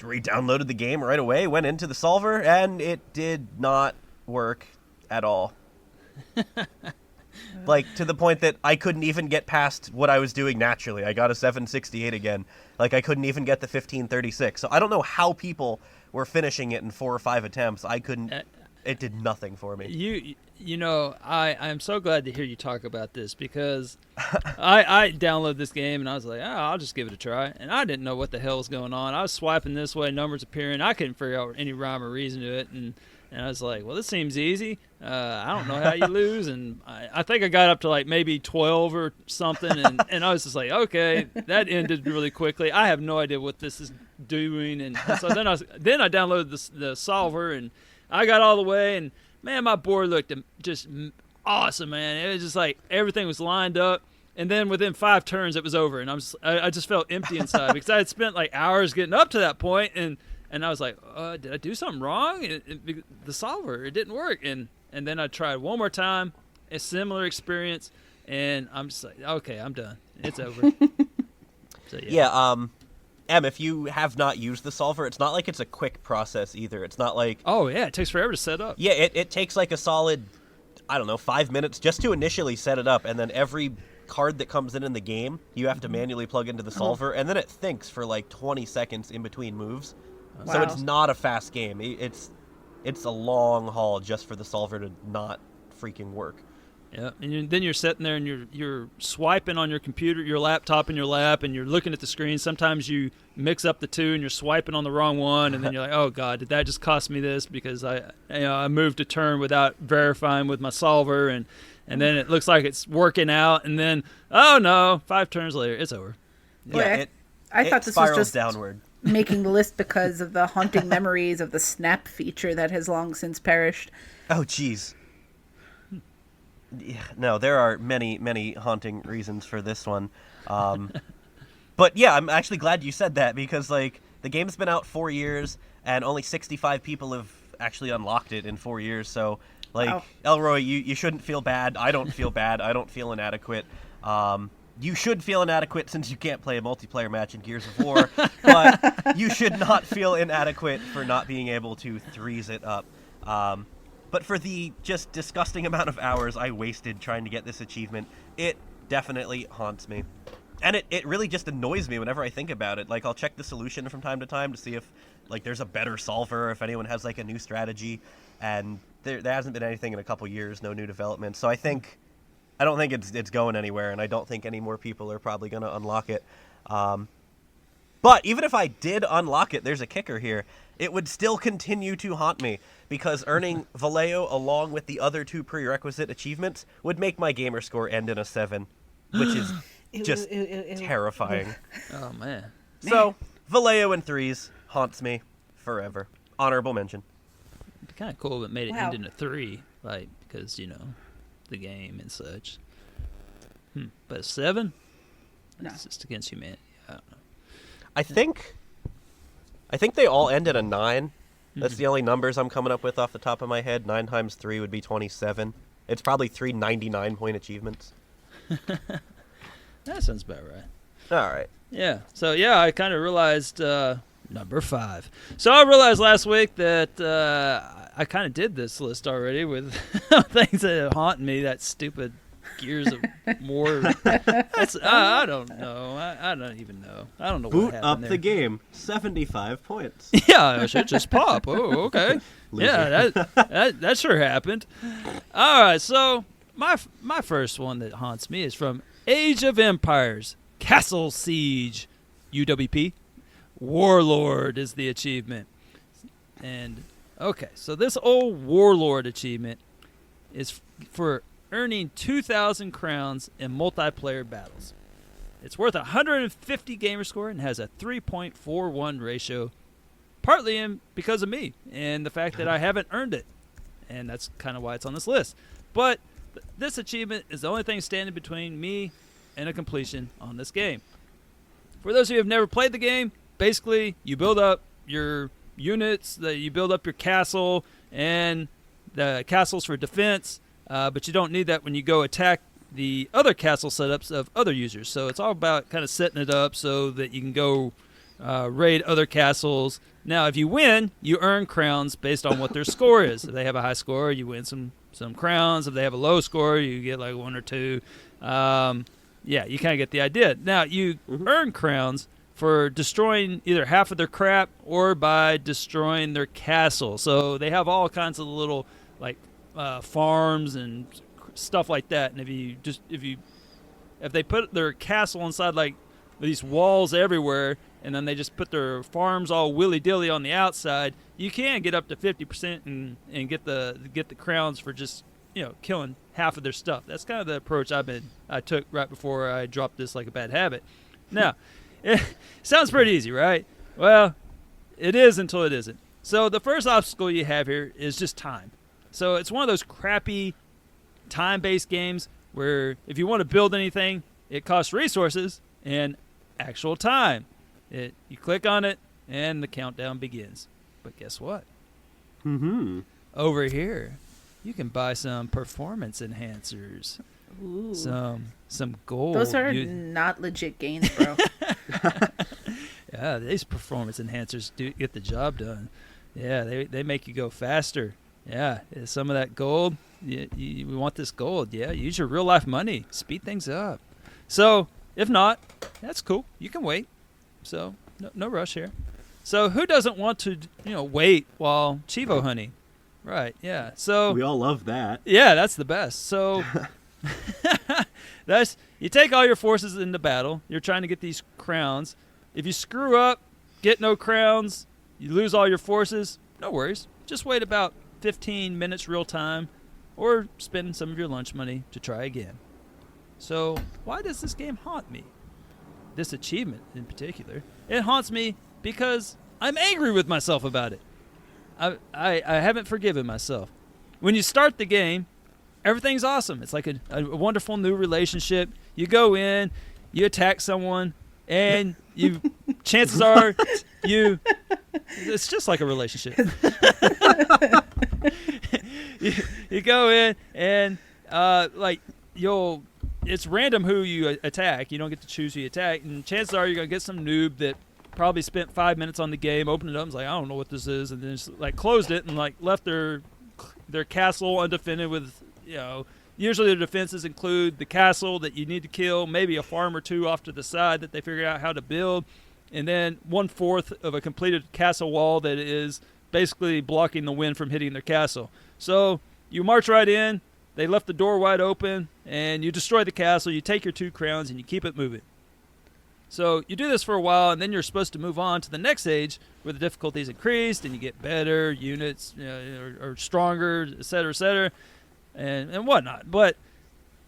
re-downloaded the game right away, went into the solver, and it did not work at all. Like, to the point that I couldn't even get past what I was doing naturally. I got a 768 again. Like, I couldn't even get the 1536. So I don't know how people were finishing it in 4 or 5 attempts. I couldn't. It did nothing for me. I'm so glad to hear you talk about this, because I downloaded this game and I was like, I'll just give it a try. And I didn't know what the hell was going on. I was swiping this way, numbers appearing. I couldn't figure out any rhyme or reason to it. And I was like, well, this seems easy. I don't know how you lose. And I think I got up to like maybe 12 or something. And I was just like, okay, that ended really quickly. I have no idea what this is doing. And so then I downloaded the solver, and I got all the way, and man, my board looked just awesome, man. It was just like everything was lined up, and then within 5 turns it was over, and I just felt empty inside because I had spent like hours getting up to that point, and I was like, did I do something wrong? The solver, it didn't work, and then I tried one more time, a similar experience, and I'm just like, okay, I'm done. It's over. So Em, if you have not used the solver, it's not like it's a quick process either. It's not like... Oh, yeah, it takes forever to set up. Yeah, it takes like a solid, 5 minutes just to initially set it up, and then every card that comes in the game, you have to manually plug into the solver, and then it thinks for like 20 seconds in between moves. Wow. So it's not a fast game. It's a long haul just for the solver to not freaking work. Yeah, and then you're sitting there and you're swiping on your computer, your laptop in your lap, and you're looking at the screen. Sometimes you mix up the two and you're swiping on the wrong one, and then you're like, oh God, did that just cost me this because I moved a turn without verifying with my solver, and then it looks like it's working out, and then, oh no, 5 turns later, it's over. Yeah, I thought this was just downward. making the list because of the haunting memories of the snap feature that has long since perished. Oh, jeez. Yeah, no, there are many, many haunting reasons for this one. But yeah, I'm actually glad you said that because, like, the game's been out 4 years and only 65 people have actually unlocked it in 4 years. So, like, Elroy, you shouldn't feel bad. I don't feel bad. I don't feel inadequate. You should feel inadequate since you can't play a multiplayer match in Gears of War, but you should not feel inadequate for not being able to threes it up. But for the just disgusting amount of hours I wasted trying to get this achievement, it definitely haunts me. And it really just annoys me whenever I think about it. Like, I'll check the solution from time to time to see if, like, there's a better solver, if anyone has, like, a new strategy. And there hasn't been anything in a couple years, no new development. So I don't think it's going anywhere, and I don't think any more people are probably going to unlock it. But even if I did unlock it, there's a kicker here. It would still continue to haunt me, because earning Vallejo along with the other 2 prerequisite achievements would make my gamer score end in a 7, which is just terrifying. Oh, man. So, Vallejo and threes haunts me forever. Honorable mention. It'd be kind of cool if it made it Wow. end in a 3, like, because, you know, the game and such. But a 7? No. That's just against humanity. I don't know. I think they all end at a 9. That's the only numbers I'm coming up with off the top of my head. 9 times 3 would be 27. It's probably 3 99-point achievements. That sounds about right. All right. Yeah. So, yeah, I kind of realized number 5. So I realized last week that I kind of did this list already with things that haunt me, that stupid Gears of War. I don't know. I don't even know. I don't know what Boot happened up there. the game. 75 points. Yeah, I should just pop. Oh, okay. Yeah, that sure happened. All right, so my first one that haunts me is from Age of Empires, Castle Siege, UWP. Warlord is the achievement. And, okay, so this old Warlord achievement is for earning 2,000 crowns in multiplayer battles. It's worth 150 gamer score and has a 3.41 ratio, partly because of me and the fact that I haven't earned it. And that's kind of why it's on this list. But this achievement is the only thing standing between me and a completion on this game. For those of you who have never played the game, basically you build up your units, you build up your castle, and the castle's for defense, but you don't need that when you go attack the other castle setups of other users. So it's all about kind of setting it up so that you can go raid other castles. Now, if you win, you earn crowns based on what their score is. If they have a high score, you win some crowns. If they have a low score, you get like 1 or 2. Yeah, you kind of get the idea. Now, you earn crowns for destroying either half of their crap or by destroying their castle. So they have all kinds of little like farms and stuff like that. And if they put their castle inside like these walls everywhere, and then they just put their farms all willy-dilly on the outside, you can get up to 50% and get the crowns for just, you know, killing half of their stuff. That's kind of the approach I took right before I dropped this like a bad habit. Now, it sounds pretty easy, right? Well, it is until it isn't. So the first obstacle you have here is just time. So it's one of those crappy time-based games where if you want to build anything, it costs resources and actual time. You click on it, and the countdown begins. But guess what? Over here, you can buy some performance enhancers. Ooh. Some gold. Those are not legit gains, bro. Yeah, these performance enhancers do get the job done. Yeah, they make you go faster. Yeah, some of that gold. You want this gold. Yeah, use your real life money. Speed things up. So, if not, that's cool. You can wait. So, no rush here. So, who doesn't want to, wait while Chivo hunting? Right, yeah. So We all love that. yeah, that's the best. So you take all your forces into battle. You're trying to get these crowns. If you screw up, get no crowns, you lose all your forces, no worries. Just wait about 15 minutes real time or spend some of your lunch money to try again. So why does this game haunt me? This achievement in particular. It haunts me because I'm angry with myself about it. I haven't forgiven myself. When you start the game, everything's awesome. It's like a wonderful new relationship. You go in, you attack someone, and chances are it's just like a relationship. you go in and it's random who you attack. You don't get to choose who you attack, and chances are you're gonna get some noob that probably spent 5 minutes on the game, opened it up, and was like, I don't know what this is, and then just like closed it and like left their castle undefended with, usually their defenses include the castle that you need to kill, maybe a farm or two off to the side that they figure out how to build, and then 1/4 of a completed castle wall that is basically blocking the wind from hitting their castle. So you march right in, they left the door wide open, and you destroy the castle, you take your 2 crowns, and you keep it moving. So you do this for a while, and then you're supposed to move on to the next stage where the difficulty is increased, and you get better units, or stronger, et cetera, and whatnot. But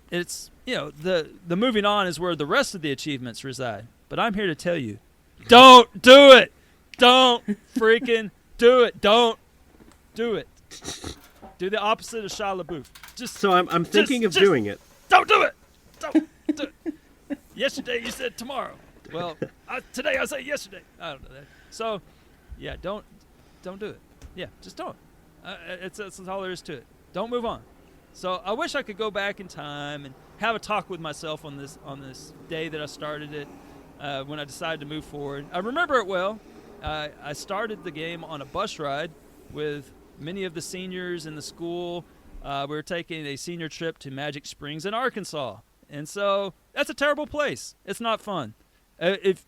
it's, the moving on is where the rest of the achievements reside. But I'm here to tell you, don't do it. Don't freaking do it. Don't do it. Do the opposite of Shia LaBeouf. So I'm thinking of doing it. Don't do it. Don't do it. Yesterday you said tomorrow. Well, today I say yesterday. I don't know that. So, yeah, don't do it. Yeah, just don't. That's all there is to it. Don't move on. So I wish I could go back in time and have a talk with myself on this day that I started it, when I decided to move forward. I remember it well. I started the game on a bus ride with many of the seniors in the school. We were taking a senior trip to Magic Springs in Arkansas. And so that's a terrible place. It's not fun. If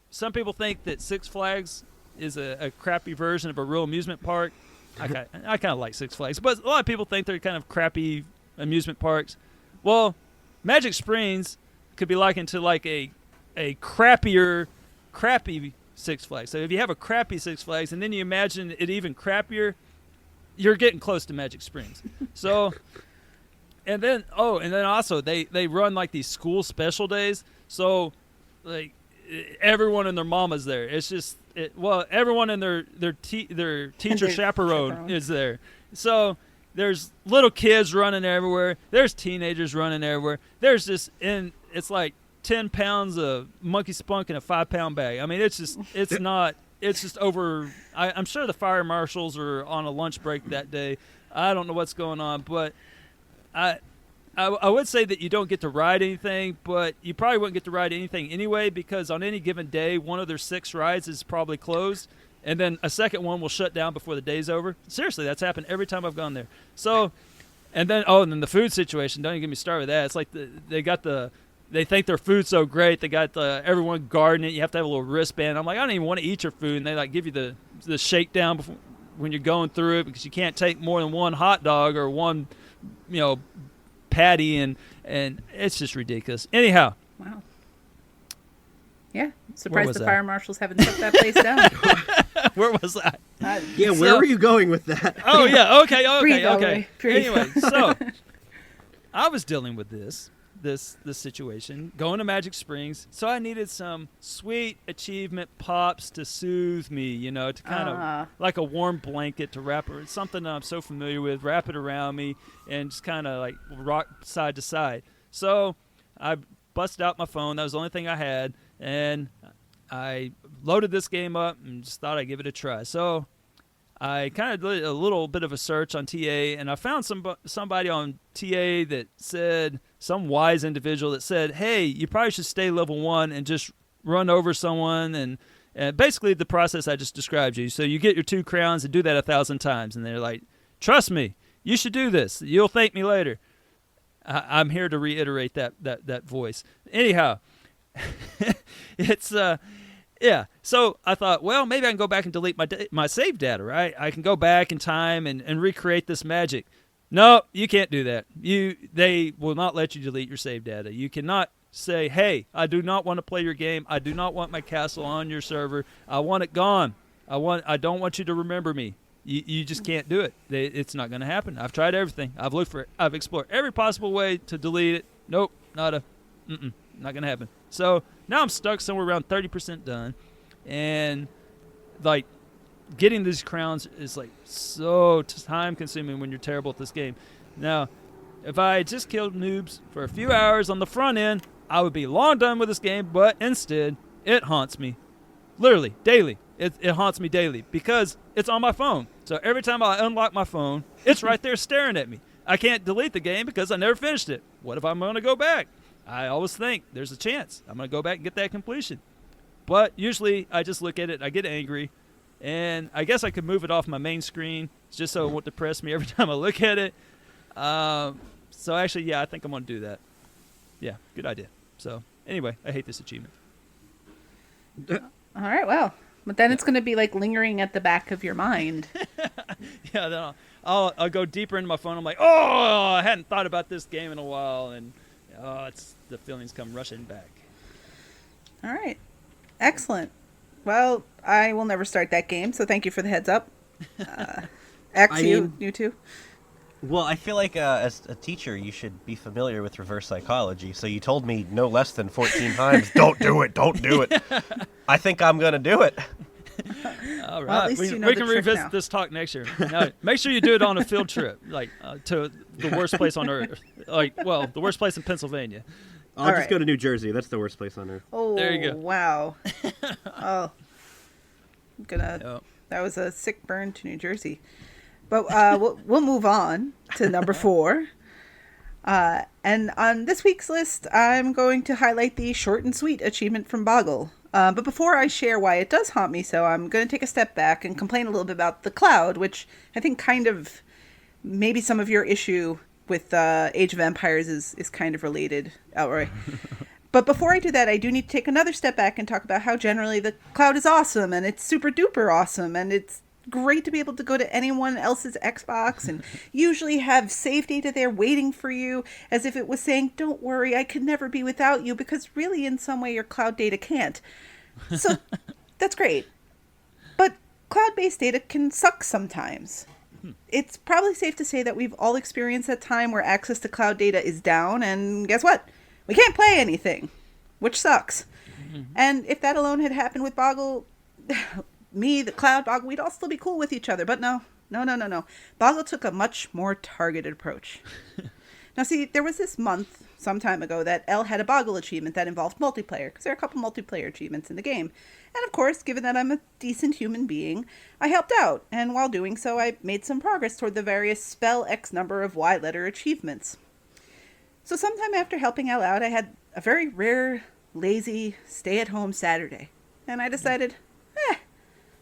some people think that Six Flags is a crappy version of a real amusement park, I kind of like Six Flags, but a lot of people think they're kind of crappy amusement parks. Well, Magic Springs could be likened to like a crappy Six Flags. So if you have a crappy Six Flags and then you imagine it even crappier, you're getting close to Magic Springs. So, and then also they run like these school special days. So, like everyone and their mama's there. It's just everyone and their teacher chaperone is there. So there's little kids running everywhere. There's teenagers running everywhere. It's like 10 pounds of monkey spunk in a 5-pound bag. I mean, it's just over. I'm sure the fire marshals are on a lunch break that day. I don't know what's going on, but I would say that you don't get to ride anything, but you probably wouldn't get to ride anything anyway, because on any given day, one of their 6 rides is probably closed, and then a second one will shut down before the day's over. Seriously, that's happened every time I've gone there. So, and then the food situation, don't even get me started with that. It's like they think their food's so great. They got everyone guarding it. You have to have a little wristband. I'm like, I don't even want to eat your food. And they like give you the shakedown before, when you're going through it, because you can't take more than one hot dog or one, patty, and it's just ridiculous. Anyhow. Wow. Yeah. Surprised the fire marshals haven't shut that place down. Where was I? Where were you going with that? Oh, yeah. Okay. Breathe. Anyway, so I was dealing with this situation, going to Magic Springs, so I needed some sweet achievement pops to soothe me, to kind of like a warm blanket to wrap it, something that I'm so familiar with, wrap it around me and just kind of like rock side to side. So I busted out my phone. That was the only thing I had, and I loaded this game up and just thought I'd give it a try. So I kind of did a little bit of a search on TA, and I found somebody on TA that said, some wise individual that said, hey, you probably should stay level 1 and just run over someone, and basically the process I just described you. So you get your 2 crowns and do that 1,000 times, and they're like, trust me, you should do this. You'll thank me later. I'm here to reiterate that voice. Anyhow, it's yeah. So I thought, well, maybe I can go back and delete my save data, right? I can go back in time and recreate this magic. No, you can't do that. They will not let you delete your save data. You cannot say, hey, I do not want to play your game. I do not want my castle on your server. I want it gone. I don't want you to remember me. You just can't do it. It's not going to happen. I've tried everything. I've looked for it. I've explored every possible way to delete it. Nope, not going to happen. So now I'm stuck somewhere around 30% done, and like, getting these crowns is, like, so time-consuming when you're terrible at this game. Now, if I just killed noobs for a few hours on the front end, I would be long done with this game, but instead, it haunts me. Literally, daily. It haunts me daily because it's on my phone. So every time I unlock my phone, it's right there staring at me. I can't delete the game because I never finished it. What if I'm going to go back? I always think there's a chance I'm going to go back and get that completion. But usually I just look at it, I get angry, and I guess I could move it off my main screen just so it won't depress me every time I look at it. So actually, yeah, I think I'm going to do that. Yeah, good idea. So anyway, I hate this achievement. All right, well. But then it's going to be like lingering at the back of your mind. Yeah, then I'll go deeper into my phone. I'm like, oh, I hadn't thought about this game in a while, and the feelings come rushing back. All right. Excellent. Well, I will never start that game, so thank you for the heads up. You too? Well, I feel like as a teacher, you should be familiar with reverse psychology. So you told me no less than 14 times, don't do it, don't do it. I think I'm going to do it. All right. Well, at least we you know we the can trick revisit now. this talk next year. Now, make sure you do it on a field trip, like to the worst place on earth. The worst place in Pennsylvania. I'll just go to New Jersey. That's the worst place on earth. Oh, There you go. Wow. Oh. That was a sick burn to New Jersey. But we'll move on to number 4. And on this week's list, I'm going to highlight the short and sweet achievement from Boggle. But before I share why it does haunt me so, I'm going to take a step back and complain a little bit about the cloud, which I think kind of maybe some of your issue with Age of Empires is kind of related outright. But before I do that, I do need to take another step back and talk about how generally the cloud is awesome, and it's super duper awesome, and it's great to be able to go to anyone else's Xbox and usually have save data there waiting for you as if it was saying, don't worry, I could never be without you, because really in some way your cloud data can't. So that's great. But cloud-based data can suck sometimes. It's probably safe to say that we've all experienced that time where access to cloud data is down, and guess what? We can't play anything, which sucks. And if that alone had happened with Boggle, me, the cloud, Boggle, we'd all still be cool with each other. But no. Boggle took a much more targeted approach. Now, see, there was this month, some time ago, that Elle had a Boggle achievement that involved multiplayer, because there are a couple multiplayer achievements in the game. And of course, given that I'm a decent human being, I helped out. And while doing so, I made some progress toward the various spell X number of Y letter achievements. So sometime after helping Elle out, I had a very rare, lazy, stay-at-home Saturday. And I decided,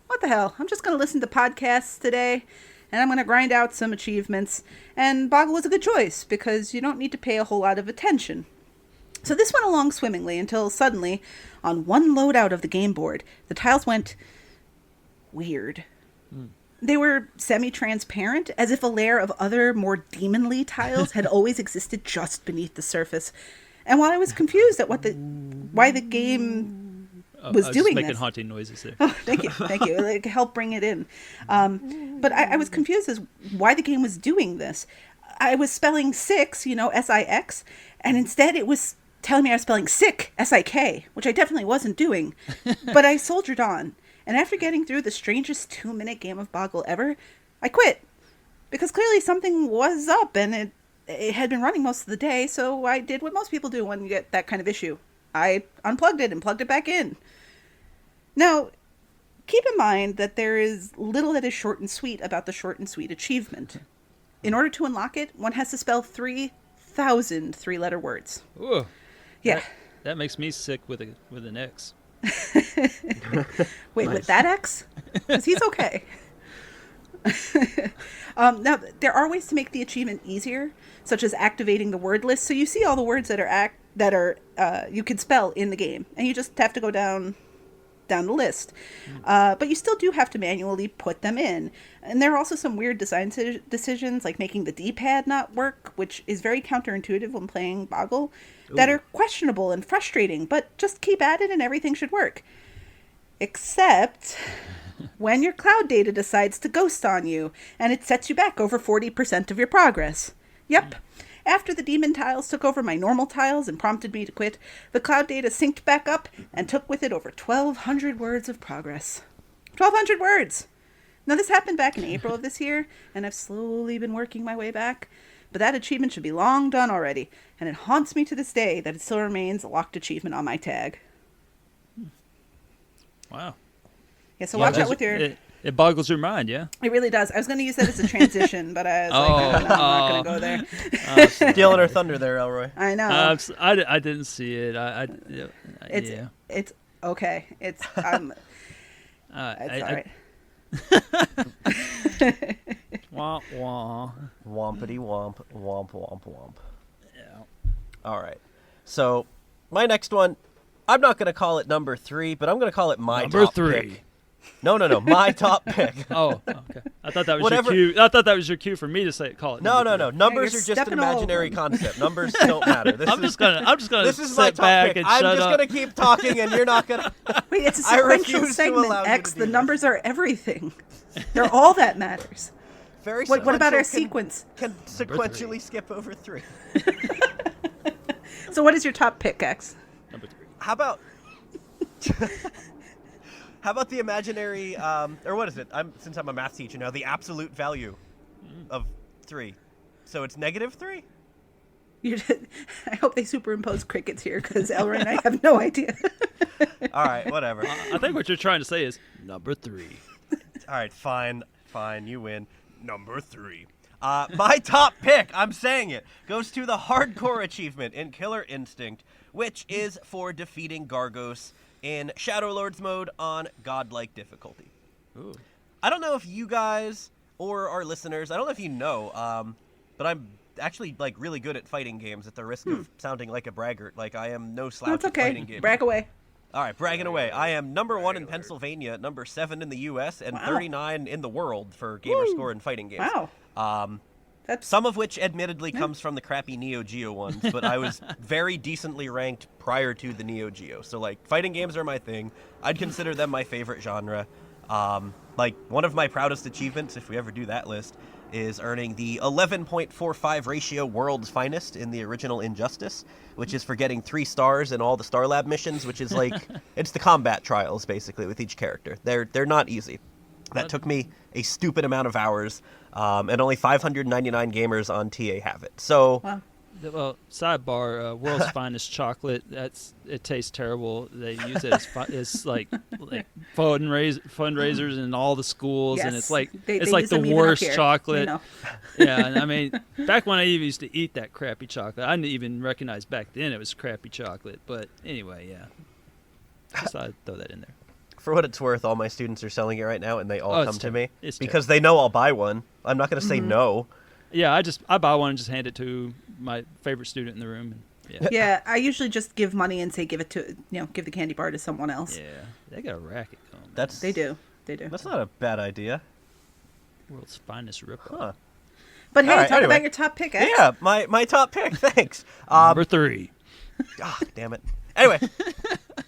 what the hell? I'm just going to listen to podcasts today, and I'm going to grind out some achievements. And Boggle was a good choice, because you don't need to pay a whole lot of attention. So this went along swimmingly until suddenly, on one loadout of the game board, the tiles went weird. They were semi-transparent, as if a layer of other, more demonly tiles had always existed just beneath the surface. And while I was confused at why the game was doing just making this. haunting noises there. Oh, thank you. Like, help bring it in. But I was confused as why the game was doing this. I was spelling 6, S-I-X, and instead it was telling me I was spelling sick, S-I-K, which I definitely wasn't doing. But I soldiered on. And after getting through the strangest 2-minute game of Boggle ever, I quit. Because clearly something was up, and it had been running most of the day, so I did what most people do when you get that kind of issue. I unplugged it and plugged it back in. Now, keep in mind that there is little that is short and sweet about the short and sweet achievement. In order to unlock it, one has to spell 3,000 three-letter words. Ooh, Yeah. that makes me sick with an X. Wait, with that X? Because he's okay. Now, there are ways to make the achievement easier, such as activating the word list. So you see all the words that are you can spell in the game, and you just have to go down the list. But you still do have to manually put them in. And there are also some weird design decisions, like making the D-pad not work, which is very counterintuitive when playing Boggle, that are questionable and frustrating, but just keep at it and everything should work. Except when your cloud data decides to ghost on you, and it sets you back over 40% of your progress. Yep. After the demon tiles took over my normal tiles and prompted me to quit, the cloud data synced back up and took with it over 1,200 words of progress. 1,200 words. Now, this happened back in April of this year, and I've slowly been working my way back. But that achievement should be long done already, and it haunts me to this day that it still remains a locked achievement on my tag. Wow. Yeah, so watch out with your... It boggles your mind, yeah? It really does. I was going to use that as a transition, but I was like, no, I'm not going to go there. Stealing her thunder there, Elroy. I know. I didn't see it. It's okay. It's all right. Wah, wah. Wompity womp, womp, womp, womp. Yeah. All right. So, my next one, I'm not going to call it number 3, but I'm going to call it my Number top 3. pick. No, my top pick. Oh, okay. I thought that was Whatever. your cue. I thought that was your cue for me to call it. No. number 3. Numbers you're are just an stepping all over imaginary them. concept. Numbers don't matter. I'm just gonna. This is my sit top back pick. and I'm shut just up. gonna keep talking, and you're not gonna. Wait, it's a I sequential refuse to segment, allow you X. to do The this. numbers are everything. They're all that matters. Very What about our sequential sequence? Can sequentially skip over 3. So what is your top pick, X? Number 3. How about? How about the imaginary, or what is it? Since I'm a math teacher now, the absolute value of 3. So it's -3? I hope they superimpose crickets here, because Elroy and I have no idea. All right, whatever. I think what you're trying to say is number 3. All right, fine, you win. Number 3. My top pick, I'm saying it, goes to the hardcore achievement in Killer Instinct, which is for defeating Gargos in Shadow Lords mode on godlike difficulty. Ooh. I don't know if you guys or our listeners, I don't know if you know, but I'm actually like really good at fighting games at the risk of sounding like a braggart. Like I am no slouch That's at fighting okay. games. Brag away. All right, bragging away. I am number 1 in Pennsylvania, number 7 in the U.S., and Wow. 39 in the world for Gamerscore and fighting games. Wow. That's Some of which admittedly comes from the crappy Neo Geo ones, but I was very decently ranked prior to the Neo Geo. So, like, fighting games are my thing. I'd consider them my favorite genre. Like, one of my proudest achievements, if we ever do that list, is earning the 11.45 ratio World's Finest in the original Injustice, which is for getting 3 stars in all the Star Lab missions, which is like, it's the combat trials, basically, with each character. They're not easy. That took me a stupid amount of hours, and only 599 gamers on TA have it. So, wow. Well, sidebar, World's Finest Chocolate. It tastes terrible. They use it as like fundraisers in all the schools, and it's Yes. like They it's like use the them even up worst here, chocolate. you know. Yeah, and I mean, back when I even used to eat that crappy chocolate, I didn't even recognize back then it was crappy chocolate. But anyway, yeah. Just thought I'd throw that in there. for what it's worth, all my students are selling it right now, and they all come to me It's because they know I'll buy one. I'm not going to say no. Yeah, I buy one and just hand it to my favorite student in the room. Yeah. Yeah, I usually just give money and say give the candy bar to someone else. Yeah, they got a racket going. That's They do. That's not a bad idea. World's Finest rip-off. Huh. But hey, All right, talk anyway. about your top pick, X. Yeah, my top pick. Thanks. Number 3. Ah, damn it. Anyway,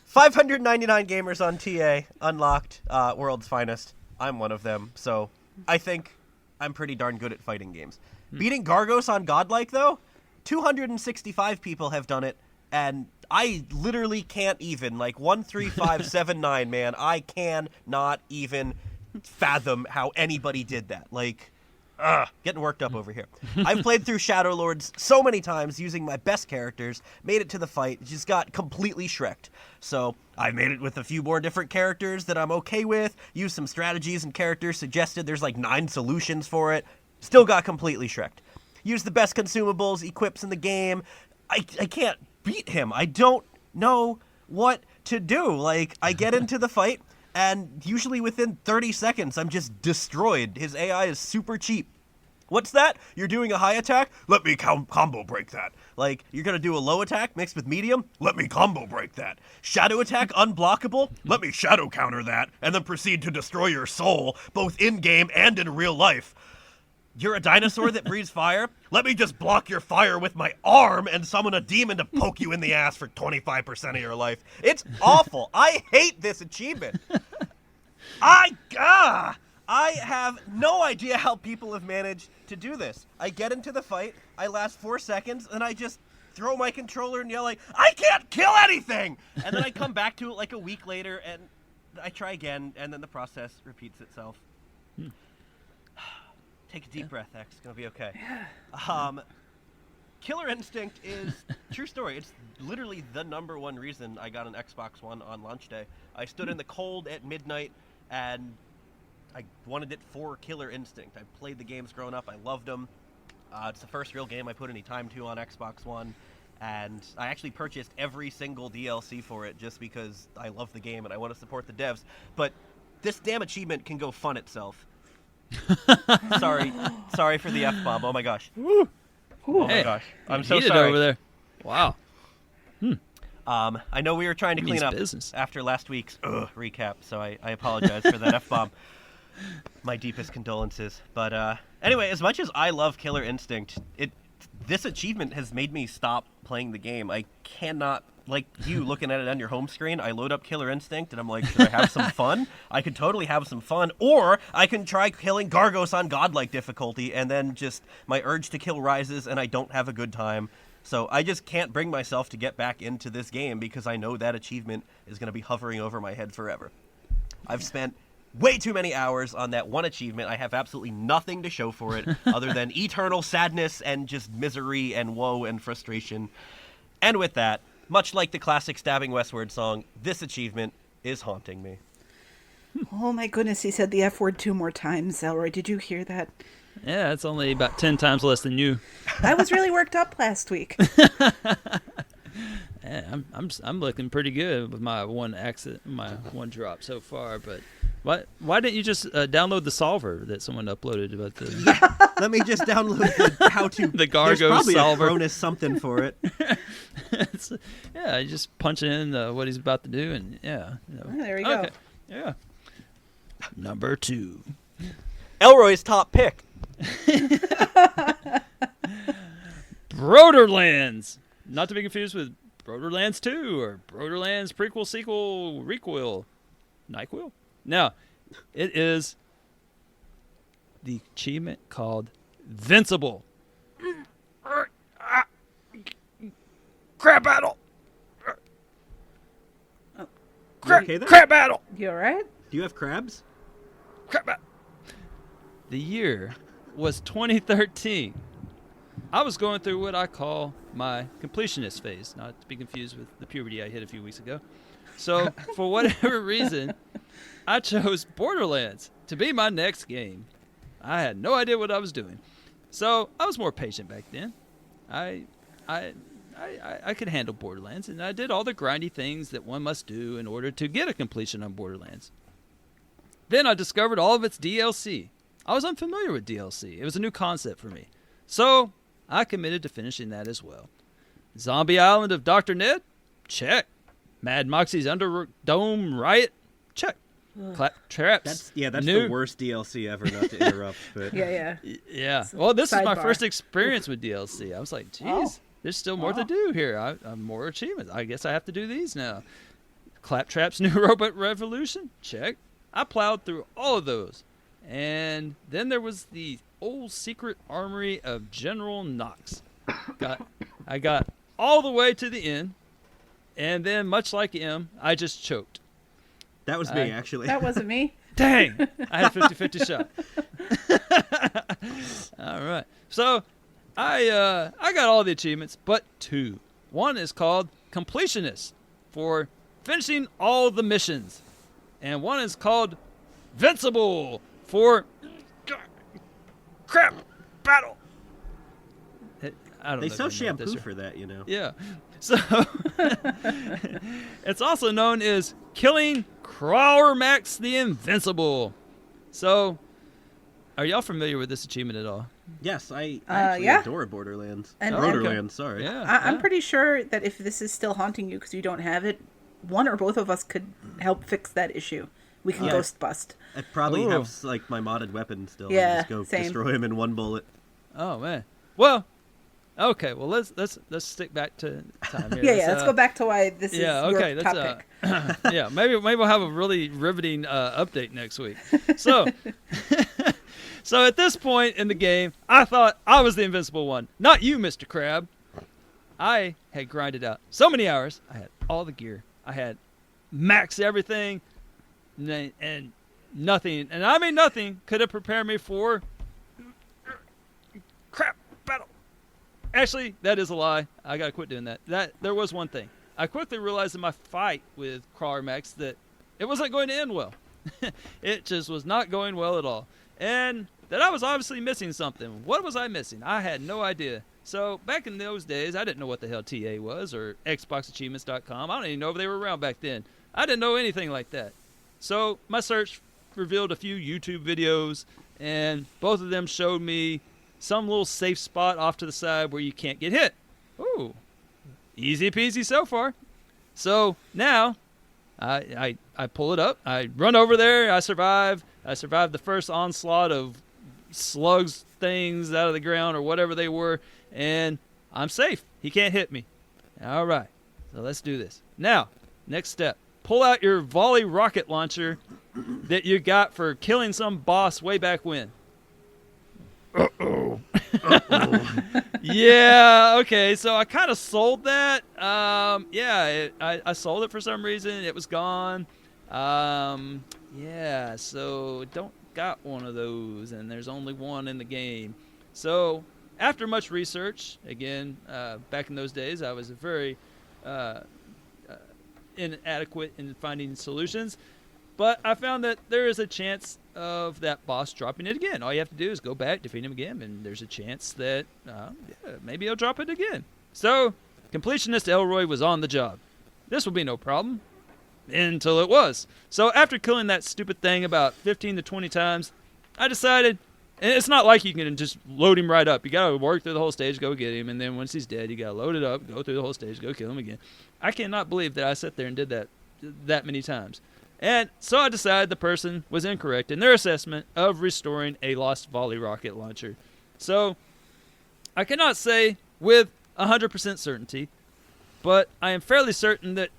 599 gamers on TA unlocked. World's Finest. I'm one of them, so I think I'm pretty darn good at fighting games. Beating Gargos on Godlike, though, 265 people have done it, and I literally can't even. Like, 13579, man, I cannot even fathom how anybody did that. Like, getting worked up over here. I've played through Shadow Lords so many times using my best characters, made it to the fight, just got completely shreked. So I made it with a few more different characters that I'm okay with, used some strategies and characters suggested. There's like 9 solutions for it. Still got completely shreked. Used the best consumables, equips in the game. I can't beat him. I don't know what to do. Like, I get into the fight, and usually within 30 seconds, I'm just destroyed. His AI is super cheap. What's that? You're doing a high attack? Let me combo break that. Like, you're going to do a low attack mixed with medium? Let me combo break that. Shadow attack unblockable? Let me shadow counter that, and then proceed to destroy your soul, both in-game and in real life. You're a dinosaur that breathes fire? Let me just block your fire with my arm and summon a demon to poke you in the ass for 25% of your life. It's awful. I hate this achievement. I have no idea how people have managed to do this. I get into the fight, I last 4 seconds, and I just throw my controller and yell like, I can't kill anything! And then I come back to it like a week later, and I try again, and then the process repeats itself. Take a deep breath, X. It's gonna be okay. Killer Instinct is true story. It's literally the #1 reason I got an Xbox One on launch day. I stood in the cold at midnight, and I wanted it for Killer Instinct. I played the games growing up. I loved them. It's the first real game I put any time to on Xbox One, and I actually purchased every single DLC for it just because I love the game and I want to support the devs. But this damn achievement can go fun itself. Sorry for the F-bomb. Oh my gosh. Oh my gosh. I'm so sorry. Over there. Wow. I know we were trying to clean up business. after last week's recap, so I apologize for that F-bomb. My deepest condolences. But anyway, as much as I love Killer Instinct, this achievement has made me stop playing the game. I cannot, like you looking at it on your home screen, I load up Killer Instinct and I'm like, should I have some fun? I could totally have some fun, or I can try killing Gargos on godlike difficulty, and then just my urge to kill rises and I don't have a good time. So I just can't bring myself to get back into this game because I know that achievement is going to be hovering over my head forever. I've spent way too many hours on that one achievement. I have absolutely nothing to show for it other than eternal sadness and just misery and woe and frustration. And with that, much like the classic Stabbing Westward song, this achievement is haunting me. Oh my goodness, he said the F word 2 more times, Elroy. Did you hear that? Yeah, it's only about 10 times less than you. I was really worked up last week. Yeah, I'm looking pretty good with my one exit, my one drop so far. But why didn't you just download the solver that someone uploaded about the? Let me just download the how-to. The Gargo There's probably solver. a Cronus something for it. Yeah, you just punch in what he's about to do, and There you go. Yeah. Number 2. Elroy's top pick. Broderlands. Not to be confused with Broderlands 2 or Broderlands prequel, sequel, requel, nyquil. No, it is the achievement called Vincible. Crab battle. Crab battle. You all right? Do you have crabs? Crab battle. The year was 2013. I was going through what I call my completionist phase, not to be confused with the puberty I hit a few weeks ago. So, for whatever reason, I chose Borderlands to be my next game. I had no idea what I was doing. So, I was more patient back then. I could handle Borderlands, and I did all the grindy things that one must do in order to get a completion on Borderlands. Then I discovered all of its DLC. I was unfamiliar with DLC. It was a new concept for me. So, I committed to finishing that as well. Zombie Island of Dr. Ned? Check. Mad Moxie's Underdome Riot? Check. Claptraps? That's new. the worst DLC ever, not to interrupt. But Yeah. Yeah. Well, this is my Sidebar. first experience with DLC. I was like, geez, there's still more to do here. I'm more achievements. I guess I have to do these now. Claptrap's New Robot Revolution? Check. I plowed through all of those. And then there was the old secret armory of General Knox. I got all the way to the end, and then, much like him, I just choked. that was me, actually. That wasn't me. Dang! I had a 50-50 shot. All right. So, I got all the achievements, but 2. One is called Completionist for finishing all the missions. And one is called Vincible for crap battle. I don't They know sell if I know what this shampoo is. for that, you know. Yeah. So it's also known as killing Crawler Max the Invincible. So are y'all familiar with this achievement at all? Yes, I actually yeah. adore Borderlands. And- Borderlands, sorry. Yeah. I'm pretty sure that if this is still haunting you because you don't have it, one or both of us could help fix that issue. We can ghost bust. I'd probably Ooh. have like my modded weapon still. Yeah, and just go same. destroy him in one bullet. Oh man. Well, okay. Well, let's stick back to time here. Yeah. Let's go back to why this is your top pick. Yeah. Maybe we'll have a really riveting update next week. So, so at this point in the game, I thought I was the invincible one, not you, Mr. Crab. I had grinded out so many hours. I had all the gear. I had max everything. And nothing, and I mean nothing, could have prepared me for crap battle. Actually, that is a lie. I gotta quit doing that. There was one thing. I quickly realized in my fight with Crawler Max that it wasn't going to end well. It just was not going well at all. And that I was obviously missing something. What was I missing? I had no idea. So back in those days, I didn't know what the hell TA was or XboxAchievements.com. I don't even know if they were around back then. I didn't know anything like that. So my search revealed a few YouTube videos, and both of them showed me some little safe spot off to the side where you can't get hit. Ooh, easy peasy so far. So now I pull it up. I run over there. I survive. I survived the first onslaught of slugs things out of the ground or whatever they were, and I'm safe. He can't hit me. All right, so let's do this. Now, next step. Pull out your volley rocket launcher that you got for killing some boss way back when. Uh-oh. Yeah, okay, so I kind of sold that. I sold it for some reason. It was gone. Yeah, so don't got one of those, and there's only one in the game. So after much research, again, back in those days, I was very inadequate in finding solutions, but I found that there is a chance of that boss dropping it again. All you have to do is go back, defeat him again, and there's a chance that maybe he'll drop it again. So completionist Elroy was on the job. This will be no problem. Until it was. So after killing that stupid thing about 15 to 20 times, I decided, and it's not like you can just load him right up. You gotta work through the whole stage, go get him, and then once he's dead, you gotta load it up, go through the whole stage, go kill him again. I cannot believe that I sat there and did that many times. And so I decided the person was incorrect in their assessment of restoring a lost volley rocket launcher. So I cannot say with 100% certainty, but I am fairly certain that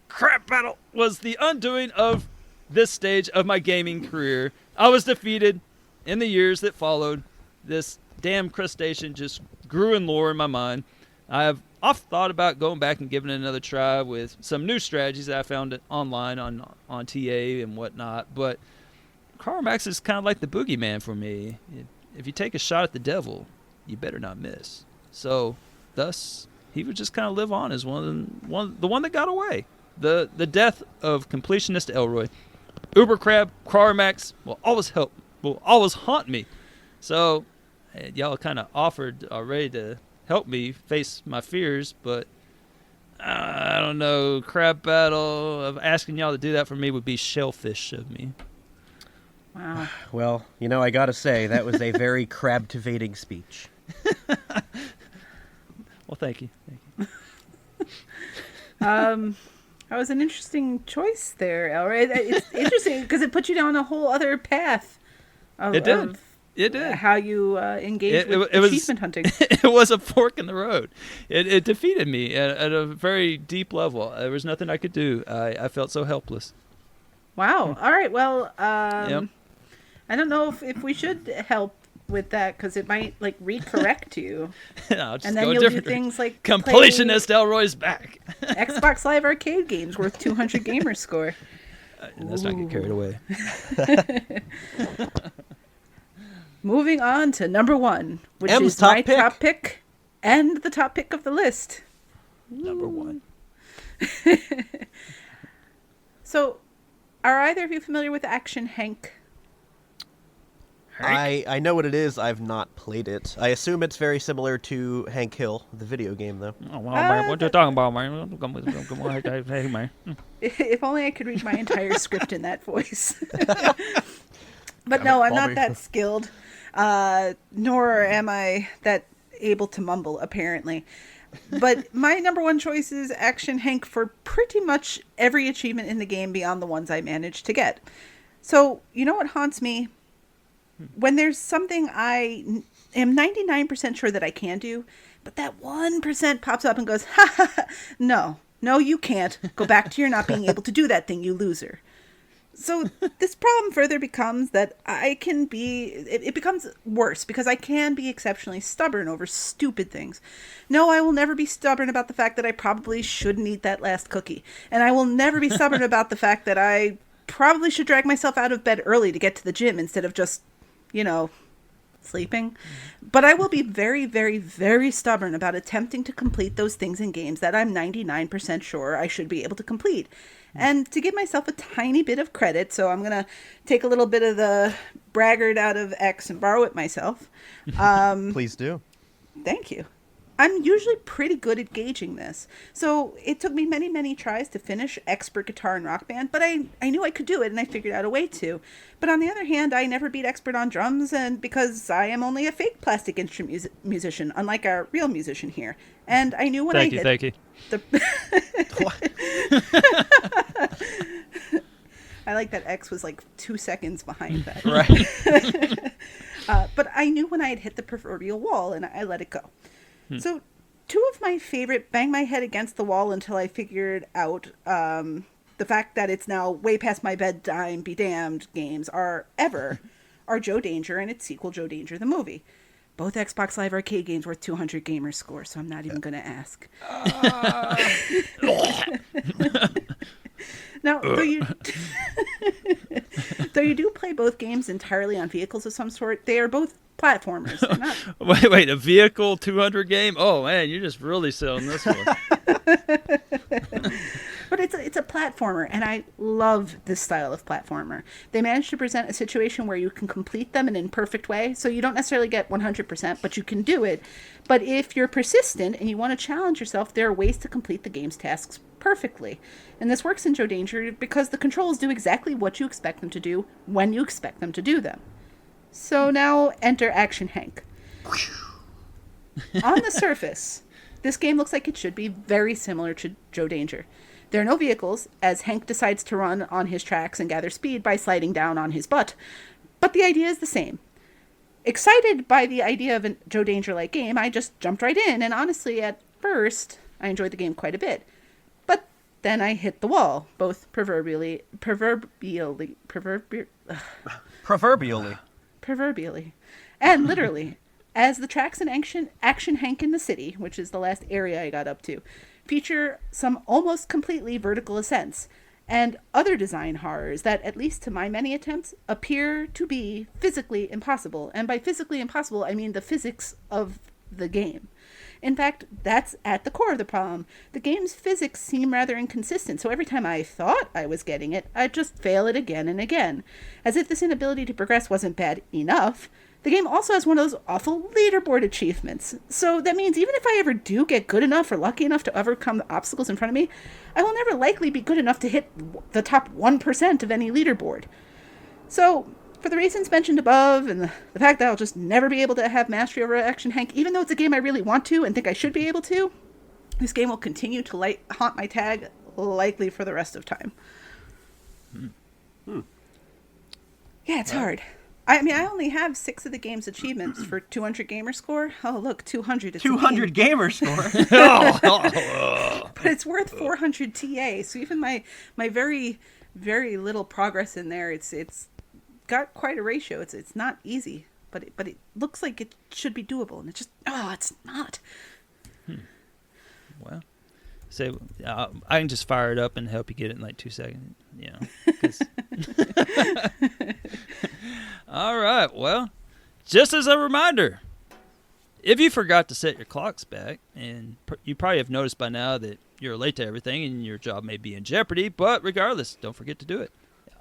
crap battle was the undoing of this stage of my gaming career. I was defeated in the years that followed. This damn crustacean just grew in lore in my mind. I have often thought about going back and giving it another try with some new strategies that I found online on TA and whatnot, but Crawler Max is kind of like the boogeyman for me. If you take a shot at the devil, you better not miss. So, thus, he would just kind of live on as the one that got away. The death of completionist Elroy. Uber Crab, Crawler Max will always haunt me. So, y'all kind of offered already to help me face my fears, but I don't know. Crab battle of asking y'all to do that for me would be shellfish of me. Wow. Well, I gotta say, that was a very crab-tivating speech. Well, thank you. That was an interesting choice there, Elroy. It's interesting because it put you down a whole other path. It did. It did. How you engage with achievement hunting. It was a fork in the road. It defeated me at a very deep level. There was nothing I could do. I felt so helpless. Wow. All right. Well, Yep. I don't know if we should help with that because it might recorrect you. I'll just and then go you'll do different. things like Completionist Elroy's back. Xbox Live Arcade games worth 200 Gamerscore. Let's not get carried away. Moving on to number 1, which M's is top my pick. top pick and the top pick of the list. Number 1. So, are either of you familiar with Action Hank? I know what it is. I've not played it. I assume it's very similar to Hank Hill, the video game, though. Oh, well, man, what you talking about, man? Hey, man. If only I could read my entire script in that voice. But no, I'm not that skilled, nor am I that able to mumble, apparently. But my number 1 choice is Action Hank for pretty much every achievement in the game beyond the ones I managed to get. So, you know what haunts me? When there's something I am 99% sure that I can do, but that 1% pops up and goes, ha ha ha, no, you can't. Go back to your not being able to do that thing, you loser. So this problem further becomes that it becomes worse because I can be exceptionally stubborn over stupid things. No, I will never be stubborn about the fact that I probably shouldn't eat that last cookie. And I will never be stubborn about the fact that I probably should drag myself out of bed early to get to the gym instead of just, sleeping. But I will be very, very, very stubborn about attempting to complete those things in games that I'm 99% sure I should be able to complete. And to give myself a tiny bit of credit, so I'm going to take a little bit of the braggart out of X and borrow it myself. Please do. Thank you. I'm usually pretty good at gauging this. So it took me many, many tries to finish Expert Guitar and Rock Band, but I knew I could do it and I figured out a way to. But on the other hand, I never beat Expert on drums, and because I am only a fake plastic instrument musician, unlike our real musician here. And I knew when Thank you. I like that X was like 2 seconds behind that. Right. But I knew when I had hit the proverbial wall and I let it go. So 2 of my favorite bang my head against the wall until I figured out the fact that it's now way past my bedtime be damned games are Joe Danger and its sequel, Joe Danger the Movie. Both Xbox Live Arcade games worth 200 Gamerscore, so I'm not even going to ask. Now, though you do play both games entirely on vehicles of some sort, they are both platformers. They're not... Wait, a vehicle 200 game? Oh man, you're just really selling this one. But it's a platformer, and I love this style of platformer. They manage to present a situation where you can complete them in an imperfect way, so you don't necessarily get 100%, but you can do it. But if you're persistent and you want to challenge yourself, there are ways to complete the game's tasks perfectly. And this works in Joe Danger because the controls do exactly what you expect them to do when you expect them to do them. So now enter Action Hank. On the surface, this game looks like it should be very similar to Joe Danger. There are no vehicles, as Hank decides to run on his tracks and gather speed by sliding down on his butt. But the idea is the same. Excited by the idea of a Joe Danger-like game, I just jumped right in, and honestly, at first, I enjoyed the game quite a bit. But then I hit the wall, both proverbially, and literally, as the tracks in Action Hank in the City, which is the last area I got up to, feature some almost completely vertical ascents and other design horrors that, at least to my many attempts, appear to be physically impossible. And by physically impossible, I mean the physics of the game. In fact, that's at the core of the problem. The game's physics seem rather inconsistent, so every time I thought I was getting it, I'd just fail it again and again. As if this inability to progress wasn't bad enough, the game also has one of those awful leaderboard achievements. So that means even if I ever do get good enough or lucky enough to overcome the obstacles in front of me, I will never likely be good enough to hit the top 1% of any leaderboard. So, for the reasons mentioned above, and the fact that I'll just never be able to have mastery over Action Hank, even though it's a game I really want to and think I should be able to, this game will continue to haunt my tag likely for the rest of time. Yeah, it's hard. I mean, I only have 6 of the game's achievements for 200 Gamerscore. Oh, look, 200. It's 200 Gamerscore? But it's worth 400 TA, so even my very, very little progress in there, it's got quite a ratio. It's not easy, but it looks like it should be doable, and it's not. Well, so I can just fire it up and help you get it in like 2 seconds. All right. Well, just as a reminder, if you forgot to set your clocks back, and you probably have noticed by now that you're late to everything and your job may be in jeopardy, but regardless, don't forget to do it.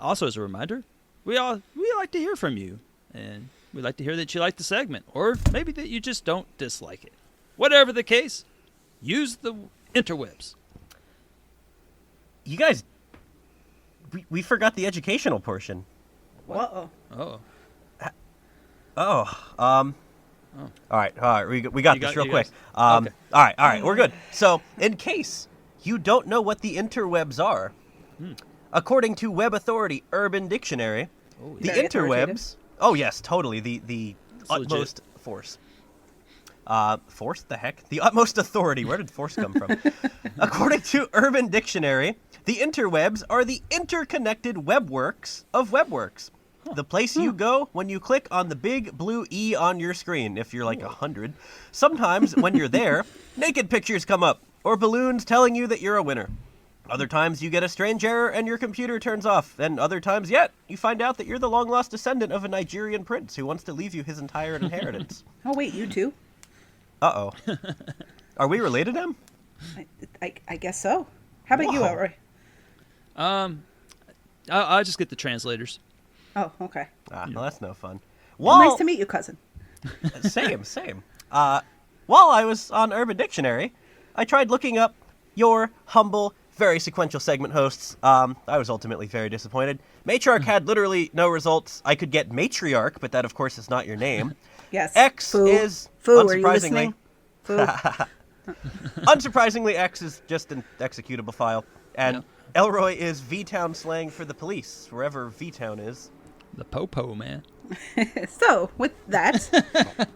Also, as a reminder, we like to hear from you, and we like to hear that you like the segment, or maybe that you just don't dislike it. Whatever the case, use the interwebs. You guys, we forgot the educational portion. Uh-oh. All right, we got this real quick. Okay. All right, we're good. So, in case you don't know what the interwebs are, according to web authority Urban Dictionary, the interwebs. Oh yes, totally. The utmost force. Force? The heck? The utmost authority. Where did force come from? According to Urban Dictionary, the interwebs are the interconnected webworks of webworks. The place you go when you click on the big blue E on your screen, if you're like 100. Sometimes when you're there, naked pictures come up, or balloons telling you that you're a winner. Other times you get a strange error and your computer turns off. And other times yet, you find out that you're the long-lost descendant of a Nigerian prince who wants to leave you his entire inheritance. Oh, wait, you too? Uh-oh. Are we related, Em? I guess so. How about you, Elroy? I just get the translators. Oh, okay. Well, that's no fun. Nice to meet you, cousin. Same. While I was on Urban Dictionary, I tried looking up your humble, very sequential segment hosts. I was ultimately very disappointed. Matriarch had literally no results. I could get Matriarch, but that, of course, is not your name. Yes. X Foo. is, Foo, are you unsurprisingly... listening? Foo. Unsurprisingly, X is just an executable file. And Elroy is V-Town slang for the police, wherever V-Town is. The po-po, man. So, with that,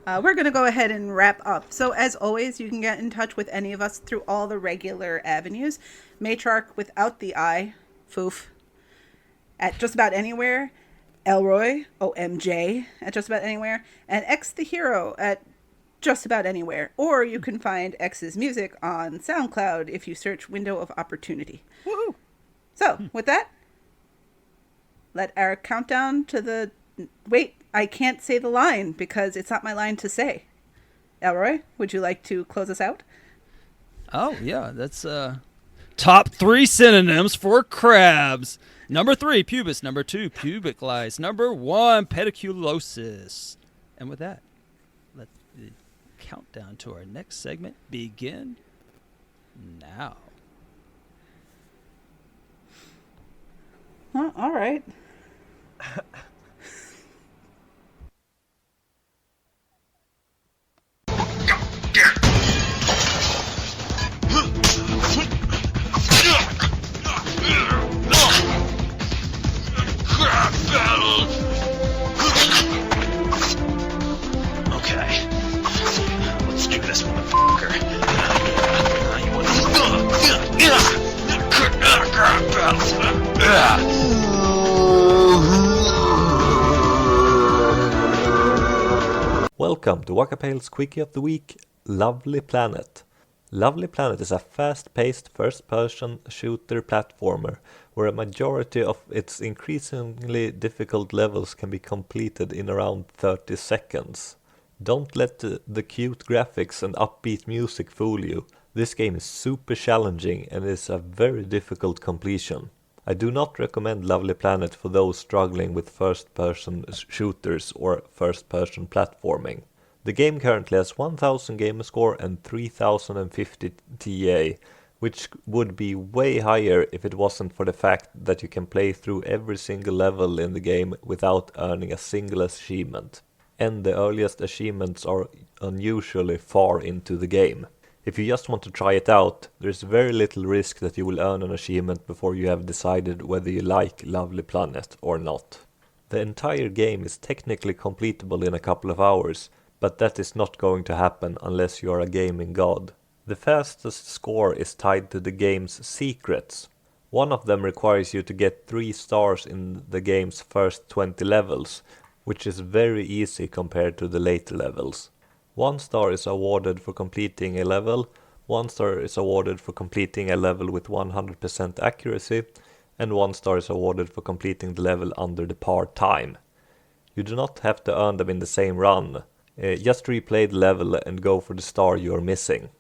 we're going to go ahead and wrap up. So, as always, you can get in touch with any of us through all the regular avenues. Matriarch without the I, Foof, at just about anywhere. Elroy, OMJ, at just about anywhere. And X the Hero at just about anywhere. Or you can find X's music on SoundCloud if you search Window of Opportunity. Woohoo! So, with that, let our countdown to the... Wait, I can't say the line because it's not my line to say. Elroy, would you like to close us out? Oh, yeah, that's top 3 synonyms for crabs. Number 3, pubis. Number 2, pubic lice. Number 1, pediculosis. And with that, let the countdown to our next segment begin now. Well, all right. Okay, let's do this, motherfucker. You want Welcome to Waka Pale's Quickie of the Week, Lovely Planet. Lovely Planet is a fast-paced first-person shooter platformer where a majority of its increasingly difficult levels can be completed in around 30 seconds. Don't let the cute graphics and upbeat music fool you. This game is super challenging and is a very difficult completion. I do not recommend Lovely Planet for those struggling with first-person shooters or first-person platforming. The game currently has 1000 Gamerscore and 3050 TA, which would be way higher if it wasn't for the fact that you can play through every single level in the game without earning a single achievement. And the earliest achievements are unusually far into the game. If you just want to try it out, there is very little risk that you will earn an achievement before you have decided whether you like Lovely Planet or not. The entire game is technically completable in a couple of hours, but that is not going to happen unless you are a gaming god. The fastest score is tied to the game's secrets. One of them requires you to get 3 stars in the game's first 20 levels, which is very easy compared to the later levels. 1 star is awarded for completing a level, 1 star is awarded for completing a level with 100% accuracy, and 1 star is awarded for completing the level under the par time. You do not have to earn them in the same run, just replay the level and go for the star you are missing.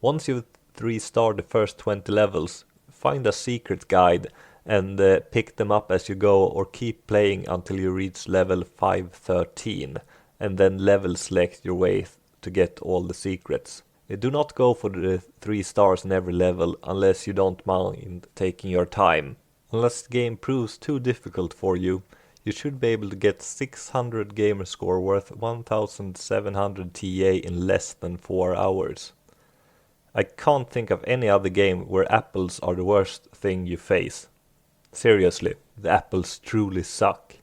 Once you've 3-starred the first 20 levels, find a secret guide and pick them up as you go, or keep playing until you reach level 513 and then level select your way to get all the secrets. Do not go for the 3 stars in every level unless you don't mind taking your time. Unless the game proves too difficult for you, you should be able to get 600 Gamerscore worth 1700 TA in less than 4 hours. I can't think of any other game where apples are the worst thing you face. Seriously, the apples truly suck.